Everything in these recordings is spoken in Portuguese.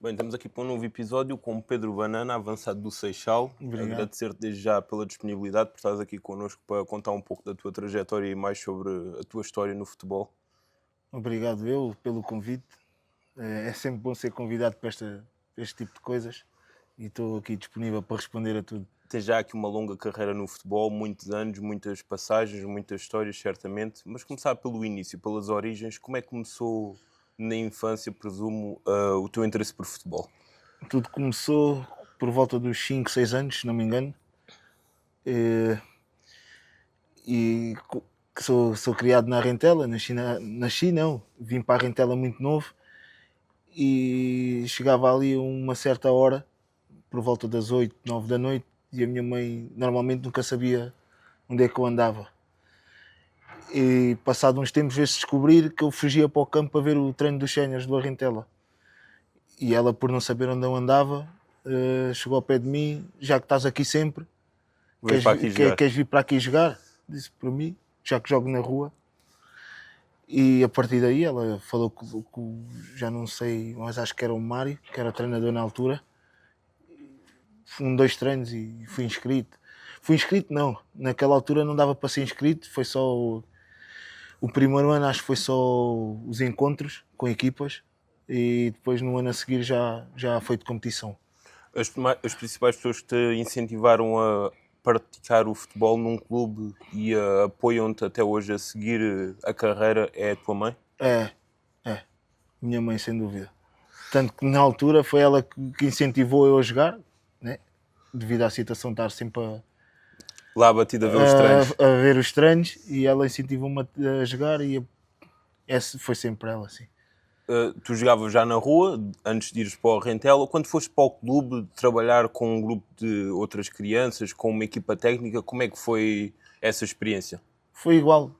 Bem, estamos aqui para um novo episódio com o Pedro Banana, avançado do Seixal. Obrigado. Agradecer-te desde já pela disponibilidade, por estares aqui connosco para contar um pouco da tua trajetória e mais sobre a tua história no futebol. Obrigado eu pelo convite. É sempre bom ser convidado para este tipo de coisas e estou aqui disponível para responder a tudo. Tens já aqui uma longa carreira no futebol, muitos anos, muitas passagens, muitas histórias, certamente. Mas começar pelo início, pelas origens, como é que começou na infância, presumo, o teu interesse por futebol? Tudo começou por volta dos 5, 6 anos, se não me engano. E que sou criado na Rentela, nasci não, vim para a Rentela muito novo e chegava ali a uma certa hora, por volta das 8, 9 da noite, e a minha mãe normalmente nunca sabia onde é que eu andava. E passado uns tempos veio-se descobrir que eu fugia para o campo para ver o treino dos séniores do Arrentela. E ela, por não saber onde eu andava, chegou ao pé de mim: já que estás aqui sempre, Vens para aqui jogar. queres vir para aqui jogar? Disse para mim, já que jogo na rua. E a partir daí ela falou já não sei, mas acho que era o Mário, que era o treinador na altura. Dois treinos e fui inscrito. Fui inscrito não, naquela altura não dava para ser inscrito, foi só o primeiro ano, acho que foi só os encontros com equipas, e depois no ano a seguir já foi de competição. As principais pessoas que te incentivaram a praticar o futebol num clube e apoiam-te até hoje a seguir a carreira é a tua mãe? É, minha mãe, sem dúvida. Tanto que na altura foi ela que incentivou eu a jogar, né? Devido à situação de estar sempre Lá batida a ver os treinos. a ver os treinos, e ela incentivou-me a jogar, e essa foi sempre ela, assim. Tu jogavas já na rua, antes de ires para o Rentela. Quando foste para o clube trabalhar com um grupo de outras crianças, com uma equipa técnica, como é que foi essa experiência? Foi igual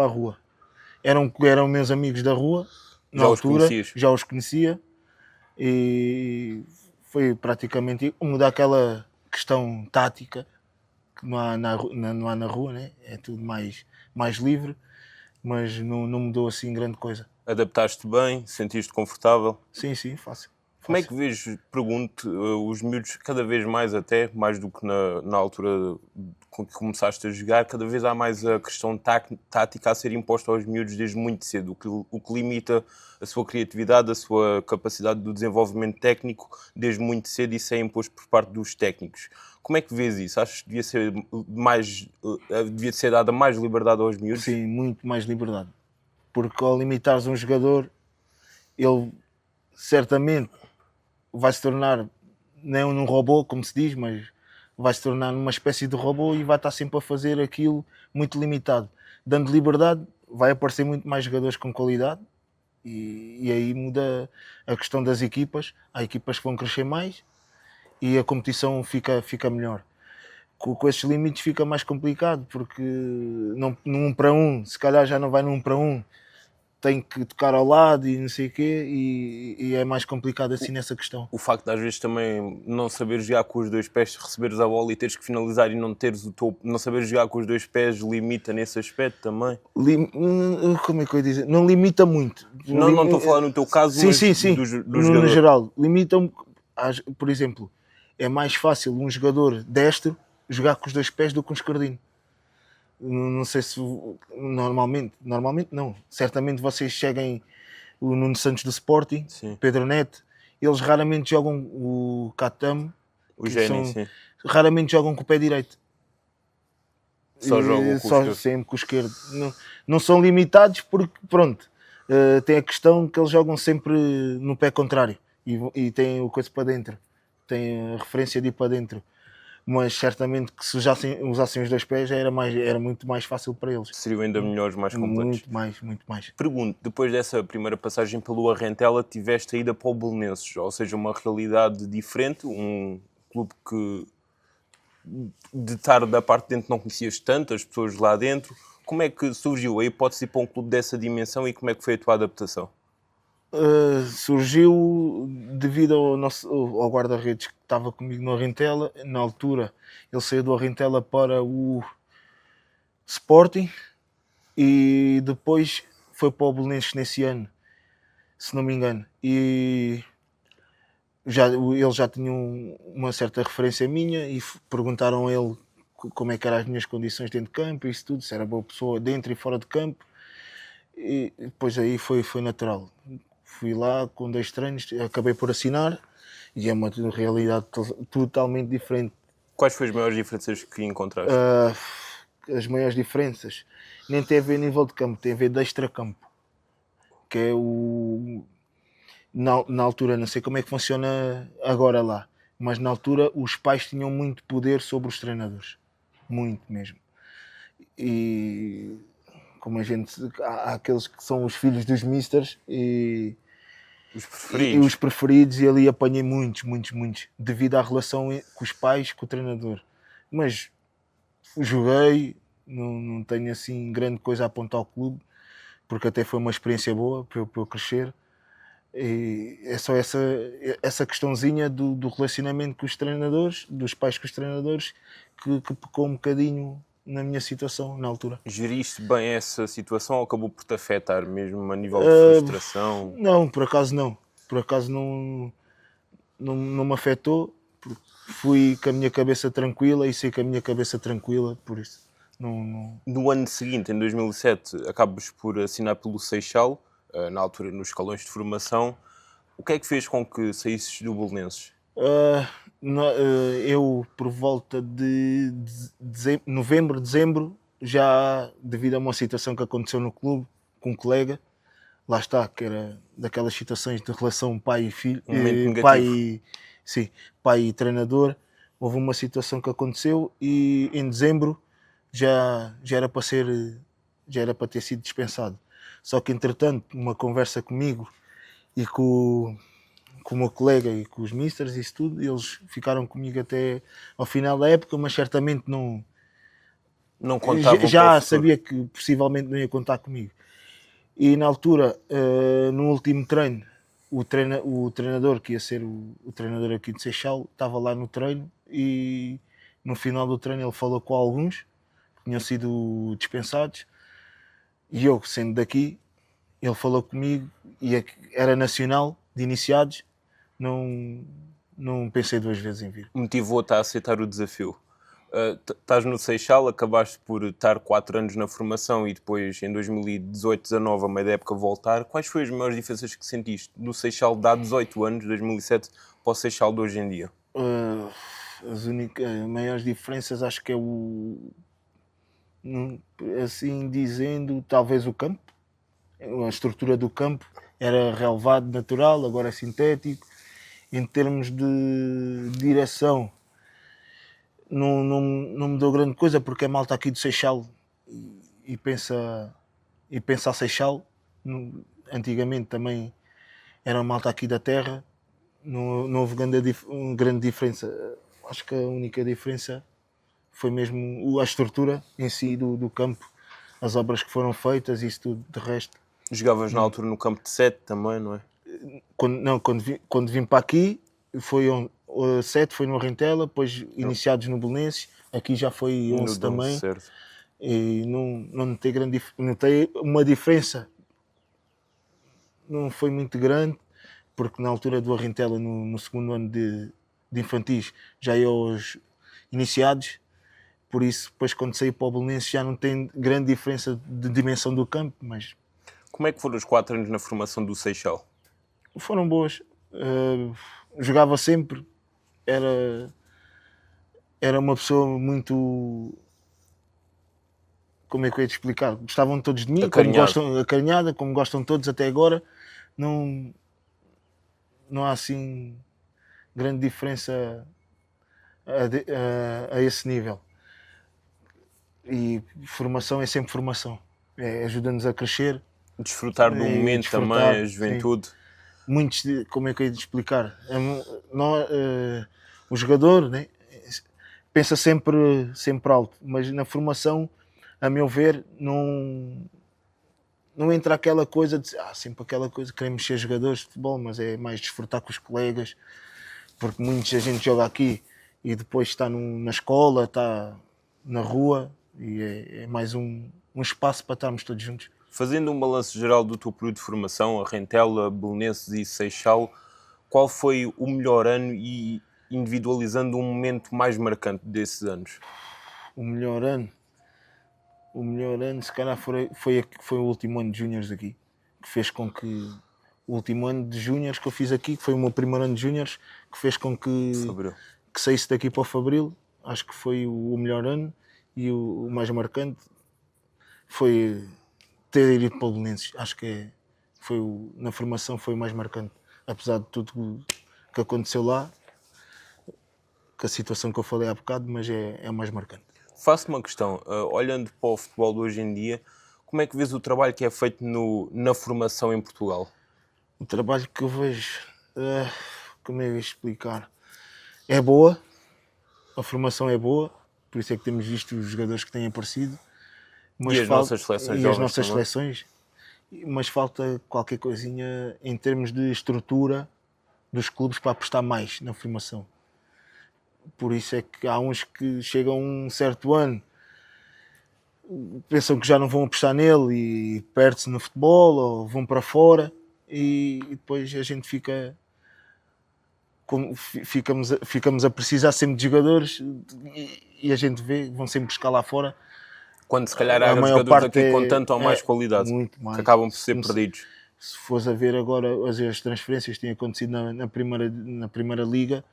à rua. Eram meus amigos da rua, na Já os altura, conhecias? já os conhecia, e foi praticamente mudar aquela questão tática que não há não há na rua, né? É tudo mais livre, mas não mudou assim grande coisa. Adaptaste bem? Sentiste confortável? Sim, fácil. Como é que vês, pergunto, os miúdos cada vez mais até, mais do que na altura com que começaste a jogar, cada vez há mais a questão tática a ser imposta aos miúdos desde muito cedo, o que limita a sua criatividade, a sua capacidade de desenvolvimento técnico desde muito cedo, e isso é imposto por parte dos técnicos. Como é que vês isso? Achas que devia ser dada mais liberdade aos miúdos? Sim, muito mais liberdade. Porque ao limitares um jogador, ele certamente vai se tornar, não num robô, como se diz, mas vai se tornar numa espécie de robô e vai estar sempre a fazer aquilo muito limitado. Dando liberdade, vai aparecer muito mais jogadores com qualidade, e aí muda a questão das equipas. Há equipas que vão crescer mais e a competição fica melhor. Com esses limites fica mais complicado, porque não, num 1 para 1, se calhar já não vai num 1 para 1, tem que tocar ao lado e não sei o quê, e é mais complicado assim nessa questão. O facto de às vezes também não saber jogar com os dois pés, receberes a bola e teres que finalizar e não teres não saberes jogar com os dois pés, limita nesse aspecto também? Como é que eu ia dizer? Não limita muito. Não estou a falar no teu caso, mas Sim. do No jogador. geral, limitam. Por exemplo, é mais fácil um jogador destro jogar com os dois pés do que um esquerdino. Não sei se normalmente não. Certamente vocês seguem o Nuno Santos do Sporting, Sim. Pedro Neto, eles raramente jogam o Catamo, O Géni, sim. raramente jogam com o pé direito. Só jogam com o esquerdo. Sempre com o esquerdo. Não são limitados porque, pronto, tem a questão que eles jogam sempre no pé contrário, e têm o coisa para dentro, têm a referência de ir para dentro. Mas certamente que se usassem os dois pés era muito mais fácil para eles. Seriam ainda melhores, mais completos. Muito mais. Pergunto, depois dessa primeira passagem pelo Arrentela, tiveste a ida para o Belenenses, ou seja, uma realidade diferente, um clube que de estar da parte de dentro não conhecias tanto, as pessoas lá dentro. Como é que surgiu a hipótese de ir para um clube dessa dimensão e como é que foi a tua adaptação? Surgiu devido ao guarda-redes que estava comigo no Arrentela. Na altura ele saiu do Arrentela para o Sporting e depois foi para o Belenenses nesse ano, se não me engano. E eles já tinham uma certa referência minha e perguntaram a ele como é que eram as minhas condições dentro de campo, isso tudo, se era boa pessoa dentro e fora de campo. E depois aí foi natural. Fui lá com 2 treinos, acabei por assinar e é uma realidade totalmente diferente. Quais foram as maiores diferenças que encontraste? As maiores diferenças nem tem a ver a nível de campo, tem a ver de extra-campo, que é na altura, não sei como é que funciona agora lá, mas na altura os pais tinham muito poder sobre os treinadores, muito mesmo. E como a gente, há aqueles que são os filhos dos misters e os preferidos, e ali apanhei muitos, devido à relação com os pais, com o treinador. Mas joguei, não tenho assim grande coisa a apontar ao clube, porque até foi uma experiência boa para eu crescer. E é só essa questãozinha do relacionamento com os treinadores, dos pais com os treinadores, que pecou um bocadinho na minha situação na altura. Geriste bem essa situação ou acabou por te afetar mesmo a nível de frustração? Não, por acaso não. Por acaso não me afetou. Fui com a minha cabeça tranquila e saí com a minha cabeça tranquila, por isso. Não... No ano seguinte, em 2007, acabas por assinar pelo Seixal, na altura nos escalões de formação. O que é que fez com que saísses do Belenenses? Eu, por volta de novembro, dezembro, já devido a uma situação que aconteceu no clube com um colega, lá está, que era daquelas situações de relação pai e filho, pai e treinador, houve uma situação que aconteceu e em dezembro já era para ter sido dispensado. Só que entretanto, uma conversa comigo e com o meu colega e com os misters e isso tudo, eles ficaram comigo até ao final da época, mas certamente não contavam. Já sabia que possivelmente não ia contar comigo. E na altura, no último treino, o treinador que ia ser o treinador aqui de Seixal estava lá no treino e no final do treino ele falou com alguns que tinham sido dispensados e eu, sendo daqui, ele falou comigo e era nacional de iniciados. Não pensei 2 vezes em vir. Motivou-te a aceitar o desafio. Estás no Seixal, acabaste por estar 4 anos na formação e depois em 2018-19, a meio da época, voltar. Quais foram as maiores diferenças que sentiste do Seixal de há 18 anos, 2007, para o Seixal de hoje em dia? As maiores diferenças acho que é assim dizendo, talvez o campo. A estrutura do campo era relevado natural, agora é sintético. Em termos de direção, não mudou grande coisa, porque a malta aqui do Seixal e pensa a Seixal. Antigamente também era a malta aqui da terra, não houve grande diferença. Acho que a única diferença foi mesmo a estrutura em si do campo, as obras que foram feitas e isso tudo. De resto, jogavas na altura no campo de 7 também, não é? Quando vim para aqui, foi 7, foi no Rentela, depois iniciados no Belenenses, aqui já foi 11 também. Certo. E não notei notei uma diferença, não foi muito grande, porque na altura do Rentela, no segundo ano de infantis, já ia aos iniciados, por isso depois quando saí para o Belenenses já não tem grande diferença de dimensão do campo, mas... Como é que foram os 4 anos na formação do Seixal? Foram boas. Jogava sempre. Era uma pessoa muito... Como é que eu ia te explicar? Gostavam todos de mim, acarinhada, como gostam todos até agora. Não há assim grande diferença a esse nível. E formação é sempre formação. Ajuda-nos a crescer. Desfrutar do momento também, a juventude. Sim. Muitos, como é que eu ia te explicar? O jogador, né, pensa sempre alto, mas na formação, a meu ver, não entra aquela coisa de sempre aquela coisa, queremos ser jogadores de futebol, mas é mais desfrutar com os colegas, porque muita gente joga aqui e depois está na escola, está na rua e é mais um espaço para estarmos todos juntos. Fazendo um balanço geral do teu período de formação, a Rentela, Belenenses e Seixal, qual foi o melhor ano e individualizando um momento mais marcante desses anos? O melhor ano, se calhar foi o último ano de Júniores aqui, que fez com que o último ano de Júniores que eu fiz aqui, que foi o meu primeiro ano de Júniores, que fez com que saísse daqui para o Fabril. Acho que foi o melhor ano, e o mais marcante foi ter ido para o Belenenses. Acho que na formação foi o mais marcante, apesar de tudo que aconteceu lá, com a situação que eu falei há bocado, mas é o mais marcante. Faço uma questão, olhando para o futebol de hoje em dia, como é que vês o trabalho que é feito na formação em Portugal? O trabalho que eu vejo, como é que eu ia explicar? É boa, a formação é boa, por isso é que temos visto os jogadores que têm aparecido. Mas as nossas seleções jovens, mas falta qualquer coisinha em termos de estrutura dos clubes para apostar mais na formação. Por isso é que há uns que chegam a um certo ano, pensam que já não vão apostar nele e perde-se no futebol ou vão para fora, e depois a gente ficamos a precisar sempre de jogadores, e a gente vê, vão sempre buscar lá fora. Quando se calhar há jogadores aqui com tanto ou mais qualidade, muito mais, que acabam por ser perdidos. Se fores a ver agora as transferências que têm acontecido na primeira liga,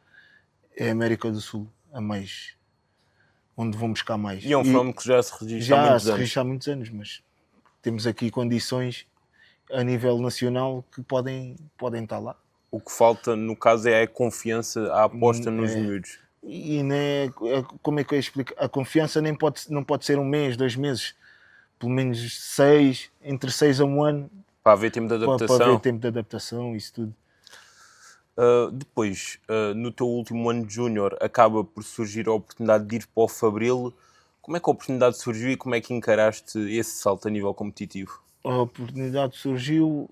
é a América do Sul, a mais, onde vão buscar mais. E é um fenómeno que já se registra há muitos anos, mas temos aqui condições a nível nacional que podem estar lá. O que falta, no caso, é a confiança, a aposta nos miúdos. E como é que eu explico? A confiança não pode ser um mês, 2 meses, pelo menos entre 6 a 1 ano. Para haver tempo de adaptação. Para haver tempo de adaptação, isso tudo. Depois, no teu último ano de Júnior, acaba por surgir a oportunidade de ir para o Fabril. Como é que a oportunidade surgiu e como é que encaraste esse salto a nível competitivo? A oportunidade surgiu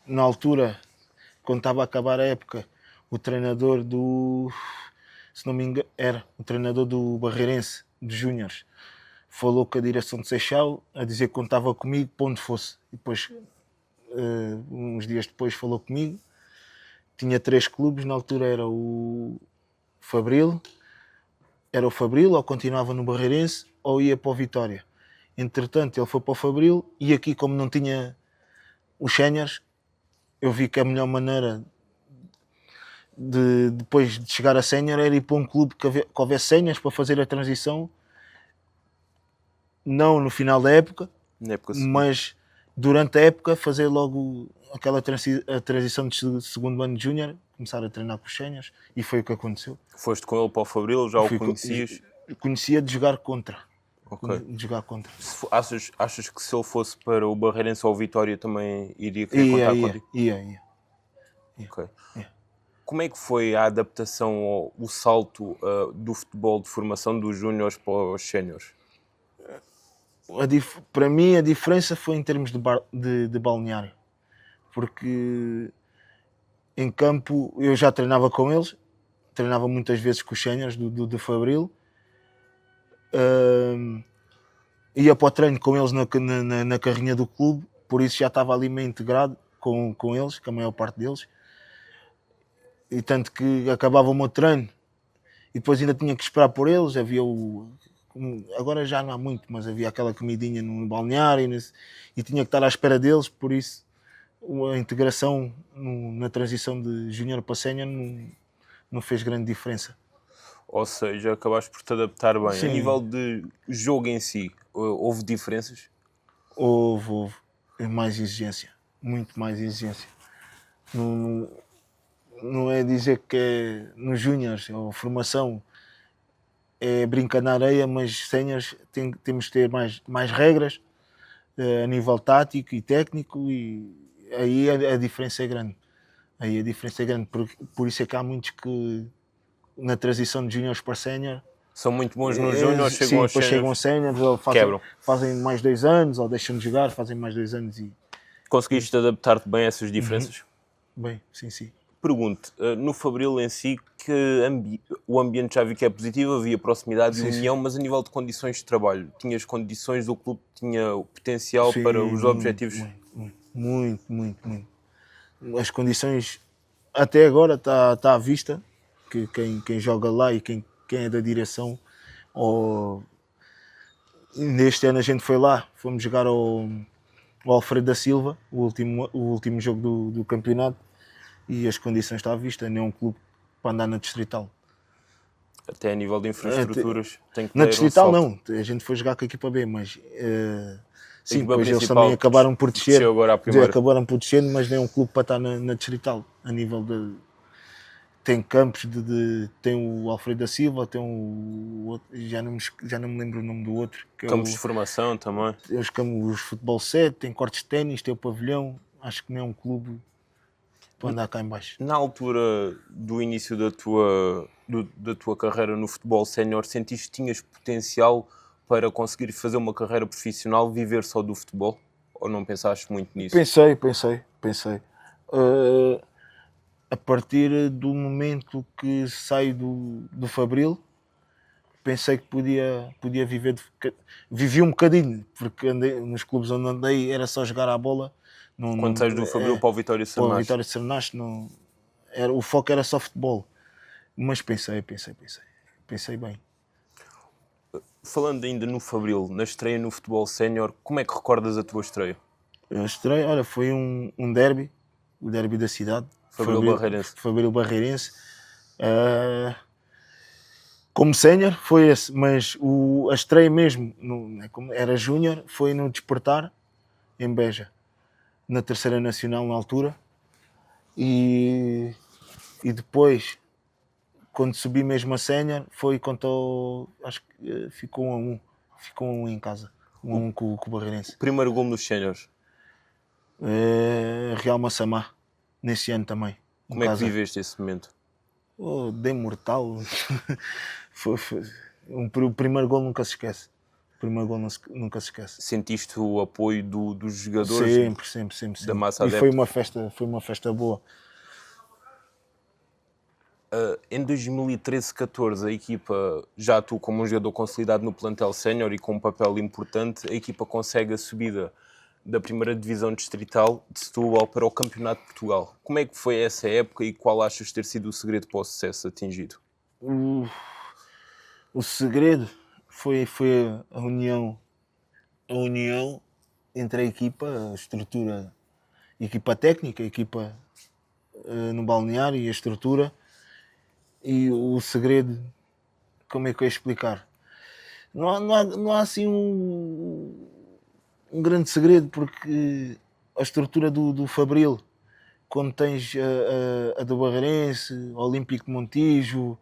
na altura, quando estava a acabar a época. O treinador se não me engano, era o treinador do Barreirense, de Júniores, falou com a direção de Seixal a dizer que contava comigo para onde fosse. E depois, uns dias depois, falou comigo. Tinha 3 clubes, na altura era o Fabril, ou continuava no Barreirense ou ia para o Vitória. Entretanto, ele foi para o Fabril, e aqui, como não tinha os séniores, eu vi que a melhor maneira depois de chegar a sénior era ir para um clube que houvesse séniores para fazer a transição, não no final da época, mas durante a época fazer logo aquela transição de segundo ano de Júnior, começar a treinar com os séniores, e foi o que aconteceu. Foste com ele para o Fabril, já o conhecias? Conhecia de jogar contra. Okay. De jogar contra. Achas que se ele fosse para o Barreirense ou o Vitória também iria querer contar contigo? Ia. Okay. Como é que foi a adaptação, o salto do futebol de formação dos júniores para os séniores? Para mim a diferença foi em termos de balneário, porque em campo eu já treinava com eles, treinava muitas vezes com os séniores do Fabril, ia para o treino com eles na carrinha do clube, por isso já estava ali meio integrado com eles, com a maior parte deles, e tanto que acabava o meu treino e depois ainda tinha que esperar por eles. Havia agora já não há muito, mas havia aquela comidinha no balneário e tinha que estar à espera deles, por isso a integração na transição de júnior para sénior não fez grande diferença. Ou seja, acabaste por te adaptar bem. Sim. A nível de jogo em si, houve diferenças? Houve mais exigência, muito mais exigência. Não é dizer que é nos júniores ou formação é brincar na areia, mas séniores temos que ter mais regras a nível tático e técnico, e aí a diferença é grande. Por isso é que há muitos que na transição de júniores para sénior são muito bons nos júniores, chegam aos séniores, ou fazem mais 2 anos, ou deixam de jogar, fazem mais 2 anos. Conseguiste adaptar-te bem a essas diferenças? Bem, sim. Pergunto, no Fabril em si, o ambiente já vi que é positivo, havia proximidade e união, mas a nível de condições de trabalho, tinhas condições, o clube tinha o potencial para os objetivos? Muito. as condições até agora está à vista, que quem joga lá e quem é da direção, ou neste ano a gente foi lá, fomos jogar ao Alfredo da Silva, o último jogo do campeonato, e as condições estão à vista, nem é um clube para andar na Distrital. Até a nível de infraestruturas tem que Na ter Distrital salto. não, a gente foi jogar com a equipa B, mas sim, equipa depois eles principal também acabaram por descer, desceu agora à primeira. mas nem é um clube para estar na Distrital, a nível de... Tem campos, tem o Alfredo da Silva, tem o outro, já não me lembro o nome do outro. Que Campos é de formação também. os campos futebol 7, tem cortes de ténis, tem o pavilhão, acho que não é um clube para andar cá em baixo. Na altura do início da tua carreira no futebol sénior, sentiste que tinhas potencial para conseguir fazer uma carreira profissional, viver só do futebol? Ou não pensaste muito nisso? Pensei. A partir do momento que saio do Fabril, pensei que podia viver. Vivi um bocadinho, porque andei, nos clubes onde andei era só jogar à bola. Quando sais do Fabril para o Vitória Para o Sernache? Vitória Sernache, o foco era só futebol. Mas pensei bem. Falando ainda no Fabril, na estreia no futebol sénior, como é que recordas a tua estreia? A estreia, olha, foi um derby, o derby da cidade. Fabril-Barreirense. Fabril-Barreirense. Como sénior foi esse, mas a estreia mesmo, era júnior, foi no Despertar, em Beja, na terceira nacional na altura. E depois, quando subi mesmo a sénior, foi contra acho que ficou 1-1. Ficou 1-1 em casa, 1-1 com o Barreirense. Primeiro gol nos séniores? Real Massamá, nesse ano também. Como é que viveste esse momento? Dei mortal. O primeiro gol nunca se esquece. Nunca se esquece. Sentiste o apoio dos jogadores? Sempre. Da massa e adepta? foi uma festa boa. Em 2013-14 a equipa, já tu como um jogador consolidado no plantel sénior e com um papel importante, a equipa consegue a subida da primeira divisão distrital de Setúbal para o Campeonato de Portugal. Como é que foi essa época e qual achas ter sido o segredo para o sucesso atingido? O segredo foi a união entre a equipa, a estrutura, a equipa técnica, a equipa no balneário e a estrutura. E o segredo, como é que eu ia explicar? Não há assim um grande segredo, porque a estrutura do Fabril, quando tens a do Barreirense, o Olímpico de Montijo,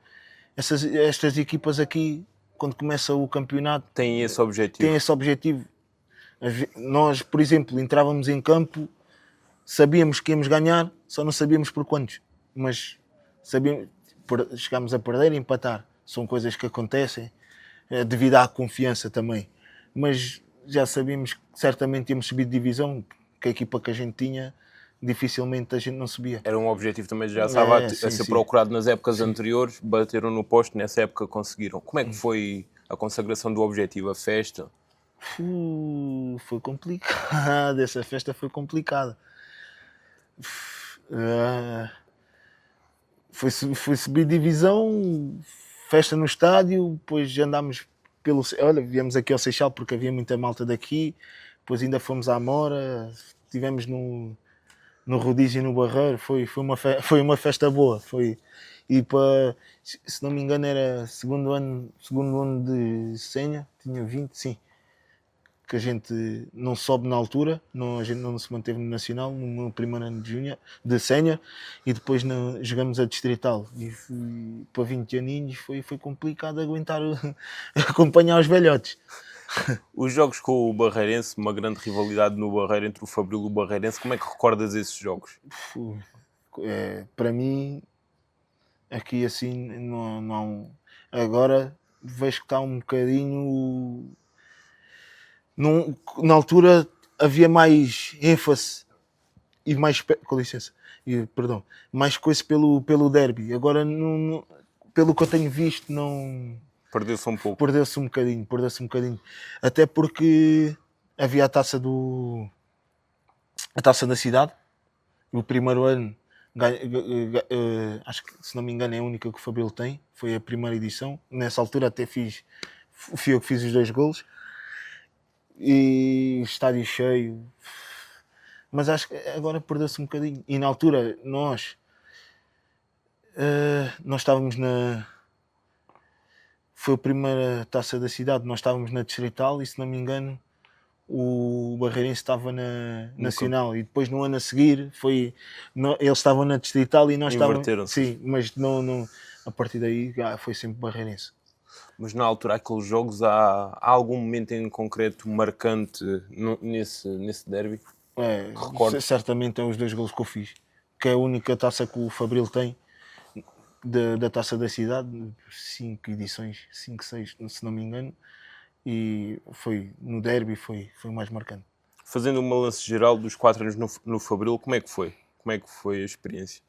estas equipas aqui, quando começa o campeonato, Tem esse objetivo. Nós, por exemplo, entrávamos em campo, sabíamos que íamos ganhar, só não sabíamos por quantos, mas chegámos a perder e empatar. São coisas que acontecem devido à confiança também, mas já sabíamos que certamente íamos subir de divisão, que a equipa que a gente tinha dificilmente a gente não subia. Era um objetivo também, já estava a ser procurado nas épocas anteriores, bateram no posto, nessa época conseguiram. Como é que foi a consagração do objetivo, a festa? Foi complicado, essa festa foi complicada. Foi subir divisão, festa no estádio, depois andámos viemos aqui ao Seixal porque havia muita malta daqui, depois ainda fomos à Amora, estivemos no rodízio no Barreiro, foi uma festa boa. E se não me engano era segundo ano de senha, tinha 20, sim. Que a gente não sobe na altura, a gente não se manteve no Nacional, no primeiro ano de sénior, e depois jogamos a Distrital. E para 20 aninhos foi complicado aguentar acompanhar os velhotes. Os jogos com o Barreirense, uma grande rivalidade no Barreiro entre o Fabril e o Barreirense, como é que recordas esses jogos? Para mim, aqui assim, não. Agora vejo que está um bocadinho. Na altura havia mais ênfase e mais, com licença, mais coisa pelo derby. Agora, pelo que eu tenho visto, não. Perdeu-se um pouco. Perdeu-se um bocadinho. Até porque havia a taça da cidade O primeiro ano, acho que, se não me engano, é a única que o Fabril tem. Foi a primeira edição. Nessa altura até fui eu que fiz os 2 golos. E estádio cheio. Mas acho que agora perdeu-se um bocadinho. E na altura, nós estávamos na... Foi a primeira taça da cidade. Nós estávamos na Distrital e, se não me engano, o Barreirense estava na Nacional. E depois, no ano a seguir, eles estavam na Distrital e nós estávamos... Sim, mas não, a partir daí foi sempre Barreirense. Mas na altura, aqueles jogos, há algum momento em concreto marcante nesse derby? Certamente é os 2 golos que eu fiz, que é a única taça que o Fabril tem da taça da cidade, 5 edições, 5, 6, se não me engano, e foi no derby, foi o mais marcante. Fazendo uma lance geral dos 4 anos no Fabril, como é que foi? Como é que foi a experiência?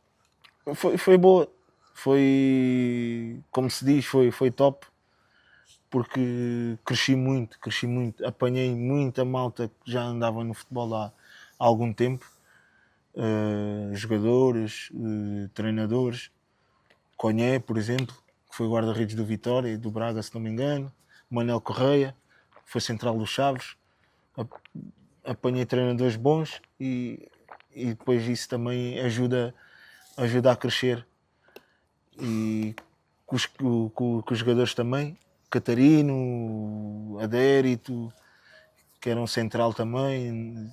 Foi boa, foi, como se diz, foi top, porque cresci muito, apanhei muita malta que já andava no futebol há algum tempo, jogadores, treinadores. Conhé, por exemplo, que foi guarda-redes do Vitória e do Braga, se não me engano. Manel Correia, que foi central dos Chaves. Apanhei treinadores bons e depois isso também ajuda a crescer. E com os jogadores também, Catarino, Adérito, que era um central também,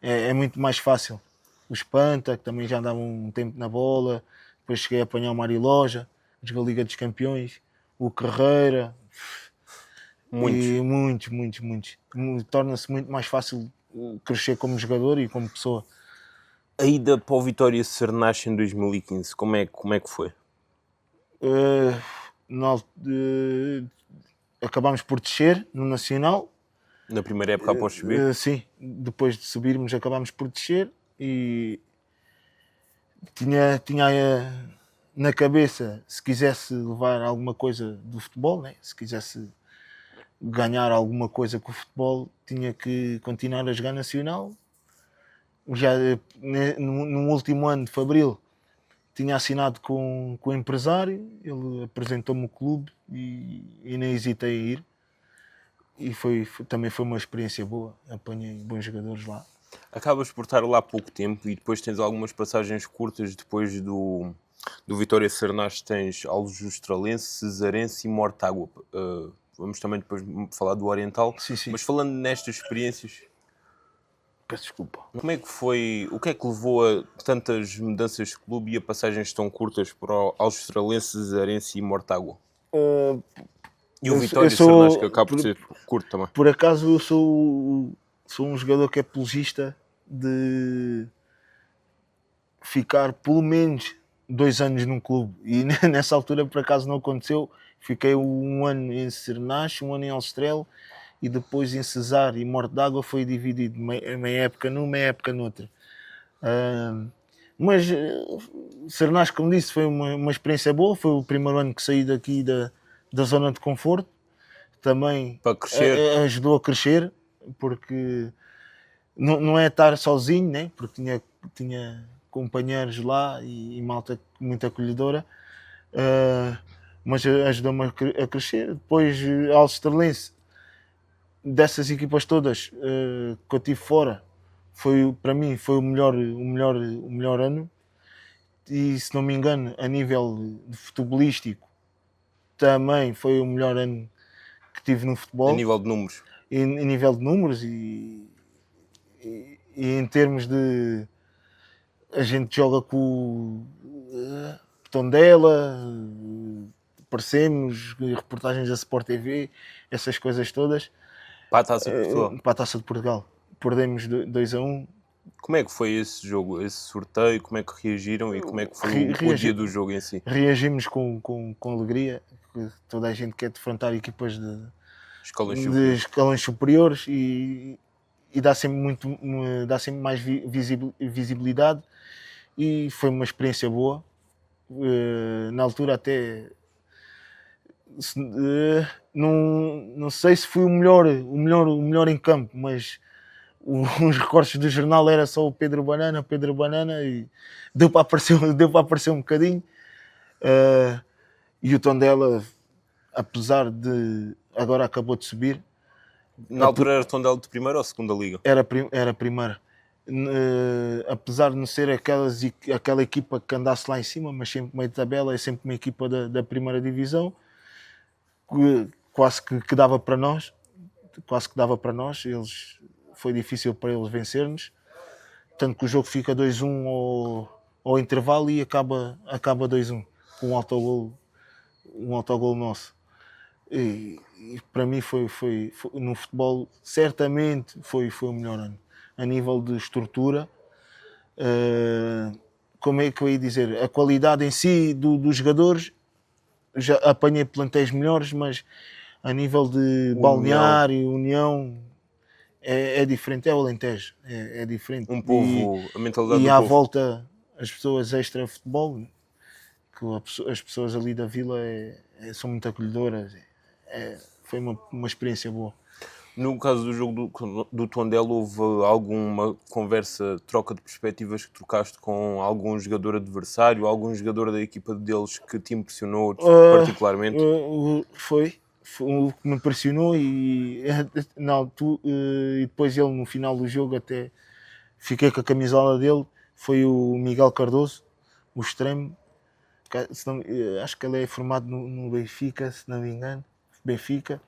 é muito mais fácil. O Espanta, que também já andava um tempo na bola, depois cheguei a apanhar o Mário Loja, jogou a Liga dos Campeões, o Carreira, muitos. Torna-se muito mais fácil crescer como jogador e como pessoa. A ida para o Vitória Sernache em 2015, como é que foi? Acabámos por descer no Nacional. Na primeira época após subir? Sim, depois de subirmos acabámos por descer e tinha na cabeça, se quisesse levar alguma coisa do futebol, né? Se quisesse ganhar alguma coisa com o futebol, tinha que continuar a jogar Nacional. Já no último ano de Fabril tinha assinado com o empresário, ele apresentou-me o clube e nem hesitei a ir. E também foi uma experiência boa, apanhei bons jogadores lá. Acabas por estar lá há pouco tempo e depois tens algumas passagens curtas. Depois do Vitória Sernache tens Aljustralense, Cesarense e Mortágua. Vamos também depois falar do Oriental. Sim. Mas falando nestas experiências, peço desculpa. Como é que foi, o que é que levou a tantas mudanças de clube e a passagens tão curtas para o Aljustralense, Cesarense e Mortágua? E o Vitória Sernache, que acaba por ser curto também. Por acaso eu sou um jogador que é apologista de ficar pelo menos 2 anos num clube. E nessa altura por acaso não aconteceu. Fiquei 1 ano em Sernache, 1 ano em Aljustrel e depois em Cesar e Morte d'Água foi dividido meia época numa, meia época noutra. Mas Sernache, como disse, foi uma experiência boa. Foi o primeiro ano que saí daqui da zona de conforto, também para crescer. Ajudou a crescer, porque não é estar sozinho, né? Porque tinha companheiros lá e malta muito acolhedora, mas ajudou-me a crescer. Depois Aljustralense, dessas equipas todas que eu tive fora, para mim foi o melhor ano, e se não me engano a nível de futebolístico também foi o melhor ano que tive no futebol. A nível de números. Em nível de números e em termos de... A gente joga com o Tondela, aparecemos, reportagens da Sport TV, essas coisas todas. Para a Taça de Portugal. Para a Taça de Portugal. Perdemos 2-1. Como é que foi esse jogo, esse sorteio? Como é que reagiram e como é que foi o dia do jogo em si? Reagimos com alegria. Toda a gente quer defrontar equipas de escalões superiores e dá sempre mais visibilidade, e foi uma experiência boa. Na altura até não sei se fui o melhor em campo, mas uns recortes do jornal era só o Pedro Banana, e deu para aparecer um bocadinho. E o Tondela, apesar de agora acabou de subir, Na altura era Tondela de primeira ou segunda liga? era primeira. Apesar de não ser aquela equipa que andasse lá em cima, mas sempre meio de tabela, é sempre uma equipa da primeira divisão, quase que dava para nós, foi difícil para eles vencer-nos, tanto que o jogo fica 2-1 ao intervalo e acaba 2-1, com um autogol nosso. E para mim foi no futebol, certamente foi o melhor ano. A nível de estrutura, como é que eu ia dizer? A qualidade em si dos jogadores, já apanhei plantéis melhores, mas a nível de balneário, união, é diferente. É o Alentejo, é diferente. Um povo, a mentalidade e do à povo. volta, as pessoas extra-futebol, que as pessoas ali da vila são muito acolhedoras. Foi uma experiência boa. No caso do jogo do Tondela, houve alguma conversa, troca de perspectivas que trocaste com algum jogador adversário, algum jogador da equipa deles que te impressionou particularmente? Foi o que me impressionou e depois ele no final do jogo até fiquei com a camisola dele, foi o Miguel Cardoso, o extremo, acho que ele é formado no Benfica, se não me engano, Benfica.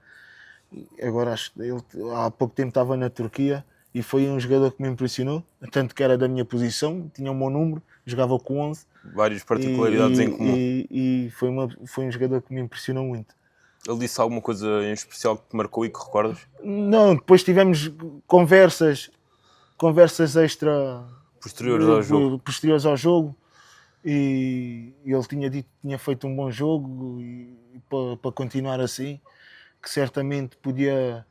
Agora acho que ele há pouco tempo estava na Turquia e foi um jogador que me impressionou, tanto que era da minha posição, tinha o meu número, jogava com 11. Várias particularidades em comum. E foi um jogador que me impressionou muito. Ele disse alguma coisa em especial que te marcou e que recordas? Não, depois tivemos conversas extra posteriores ao jogo. E ele tinha dito que tinha feito um bom jogo e para continuar assim, que certamente podia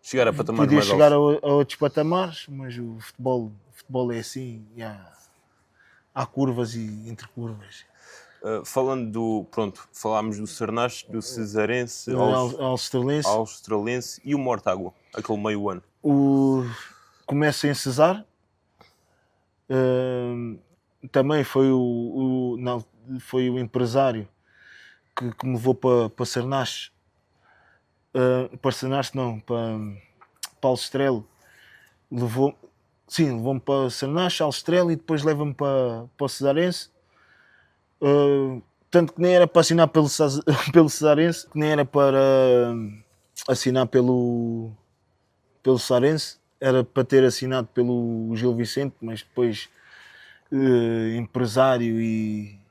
chegar a patamares mais chegar a altos. outros patamares, mas o futebol é assim, e há curvas e entre curvas. Falámos do Sernache, do Cesarense, Australense e o Mortágua, aquele meio ano. Começa em Cesar, também foi foi o empresário que me levou para Sernache, para Sernache não, para Alstrelo, levou-me para Sernache, Alstrelo e depois leva-me para o Cesarense. Tanto que nem era para assinar pelo Cesarense, que nem era para assinar pelo Cesarense, era para ter assinado pelo Gil Vicente, mas depois empresário e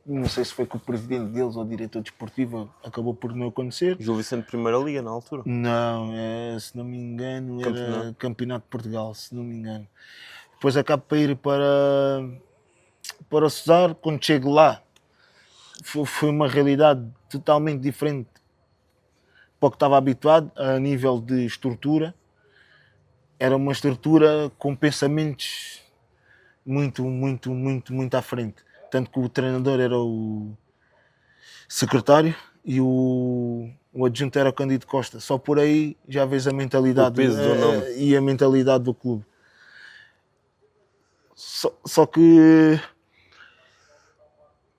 não sei se foi com o presidente deles ou o diretor desportivo, acabou por não acontecer. Gil Vicente Primeira Liga na altura? Não, se não me engano era Campeonato de Portugal, se não me engano. Depois acabo para ir para o Cesar. Quando chego lá foi uma realidade totalmente diferente para o que estava habituado a nível de estrutura. Era uma estrutura com pensamentos muito à frente. Tanto que o treinador era o secretário e o adjunto era o Cândido Costa. Só por aí já vês a mentalidade e a mentalidade do clube. Só que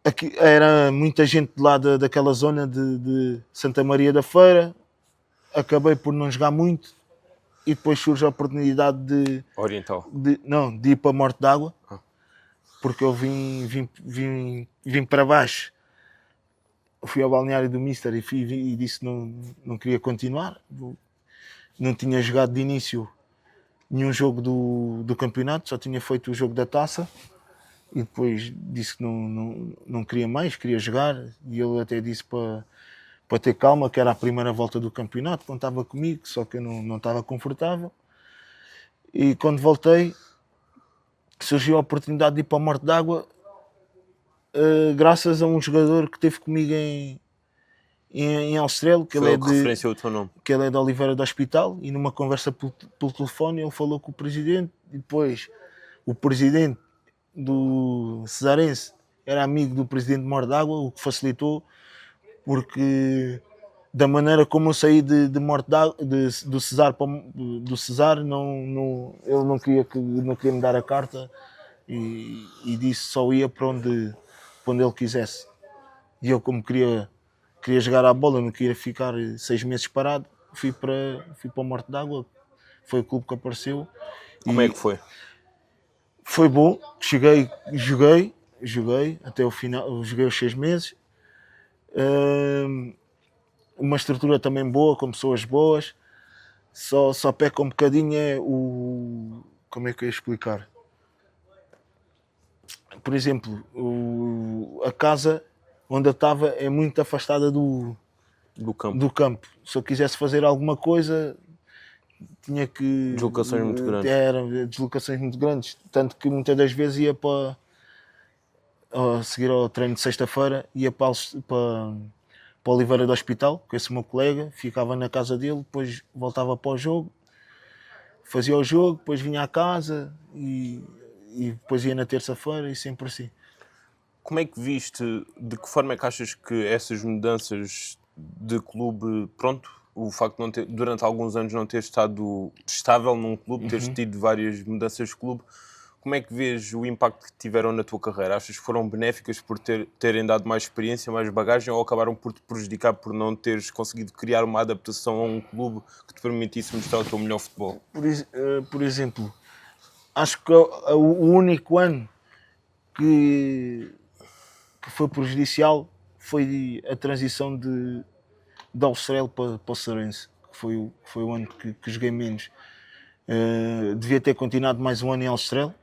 aqui era muita gente de lá daquela zona de Santa Maria da Feira. Acabei por não jogar muito e depois surge a oportunidade de ir para Morte d'Água, porque eu vim para baixo. Fui ao balneário do Mister e disse que não queria continuar. Não tinha jogado de início nenhum jogo do campeonato, só tinha feito o jogo da taça. E depois disse que não queria mais, queria jogar. E ele até disse para ter calma, que era a primeira volta do campeonato, contava comigo, só que eu não estava confortável. E quando voltei, surgiu a oportunidade de ir para a Morte d'Água, graças a um jogador que esteve comigo em Alstrelo, que ele é de Oliveira do Hospital, e numa conversa pelo telefone ele falou com o presidente, e depois o presidente do Cesarense era amigo do presidente de Morte d'Água, o que facilitou, porque da maneira como eu saí de Morte d'Água, do Cesar, do Cesar ele não queria me dar a carta e disse só ia para onde ele quisesse. E eu, como queria jogar à bola, não queria ficar 6 meses parado, fui para o Morte d'Água, foi o clube que apareceu. Como é que foi? Foi bom, joguei até o final, joguei os 6 meses. Uma estrutura também boa, com pessoas boas. Só peca um bocadinho como é que eu ia explicar? Por exemplo, a casa onde eu estava é muito afastada do campo. Se eu quisesse fazer alguma coisa, tinha que... Deslocações muito grandes. Eram deslocações muito grandes. Tanto que muitas das vezes ia a seguir ao treino de sexta-feira, ia para Oliveira do Hospital, com esse meu colega, ficava na casa dele, depois voltava para o jogo, fazia o jogo, depois vinha à casa e depois ia na terça-feira e sempre assim. Como é que viste, de que forma é que achas que essas mudanças de clube, pronto, o facto de não ter, durante alguns anos não ter estado estável num clube, teres tido várias mudanças de clube, como é que vês o impacto que tiveram na tua carreira? Achas que foram benéficas por terem dado mais experiência, mais bagagem, ou acabaram por te prejudicar por não teres conseguido criar uma adaptação a um clube que te permitisse mostrar o teu melhor futebol? Por exemplo, acho que o único ano que foi prejudicial foi a transição de Alstrel para o Serense, que foi o ano que joguei menos. Devia ter continuado mais um ano em Alstrel,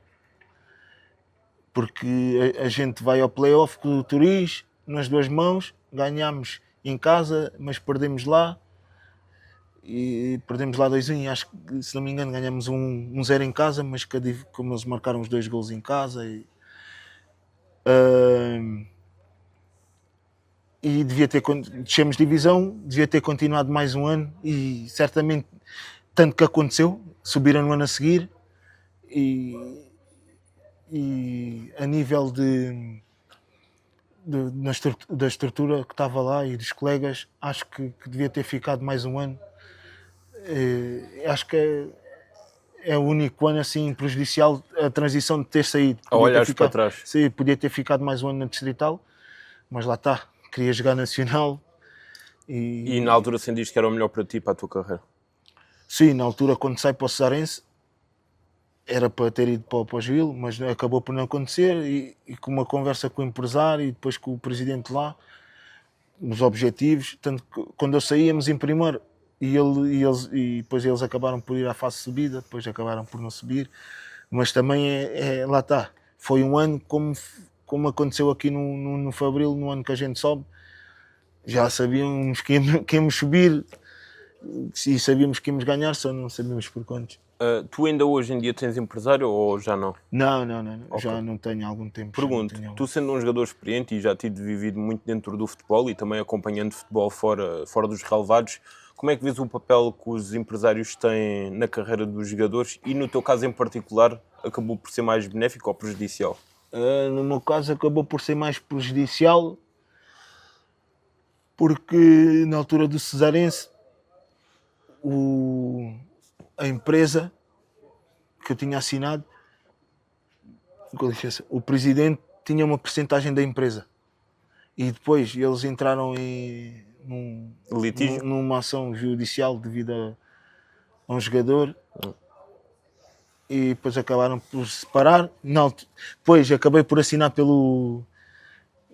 porque a gente vai ao play-off com o Turis, nas 2 mãos, ganhámos em casa, mas perdemos lá. E perdemos lá 2-1, acho que, se não me engano, ganhamos 1-0 em casa, mas como eles marcaram os 2 golos em casa. E descemos divisão, devia ter continuado mais um ano e certamente, tanto que aconteceu, subiram no ano a seguir e a nível da estrutura que estava lá e dos colegas, acho que devia ter ficado mais um ano. Acho que é o único ano assim prejudicial a transição de ter saído. A olhares para trás. Sim, podia ter ficado mais um ano na Distrital, mas lá está, queria jogar Nacional. E na altura sentiste que era o melhor para ti, para a tua carreira? Sim, na altura quando saí para o Cesarense era para ter ido para o Gil, mas acabou por não acontecer e com uma conversa com o empresário e depois com o presidente lá, os objetivos, tanto que quando eu saíamos em primeiro e depois eles acabaram por ir à fase de subida, depois acabaram por não subir, mas também lá está, foi um ano como aconteceu aqui no Fabril, no ano que a gente sobe, já sabíamos que íamos subir e sabíamos que íamos ganhar, só não sabíamos por quantos. Tu ainda hoje em dia tens empresário ou já não? Não, okay. Já não tenho há algum tempo. Pergunto, tu sendo um jogador experiente e já tido vivido muito dentro do futebol e também acompanhando futebol fora dos relevados, como é que vês o papel que os empresários têm na carreira dos jogadores e no teu caso em particular acabou por ser mais benéfico ou prejudicial? No meu caso acabou por ser mais prejudicial porque na altura do Cesarense a empresa que eu tinha assinado, com licença, o presidente tinha uma percentagem da empresa e depois eles entraram numa ação judicial devido a um jogador e depois acabaram por se separar. Depois acabei por assinar pelo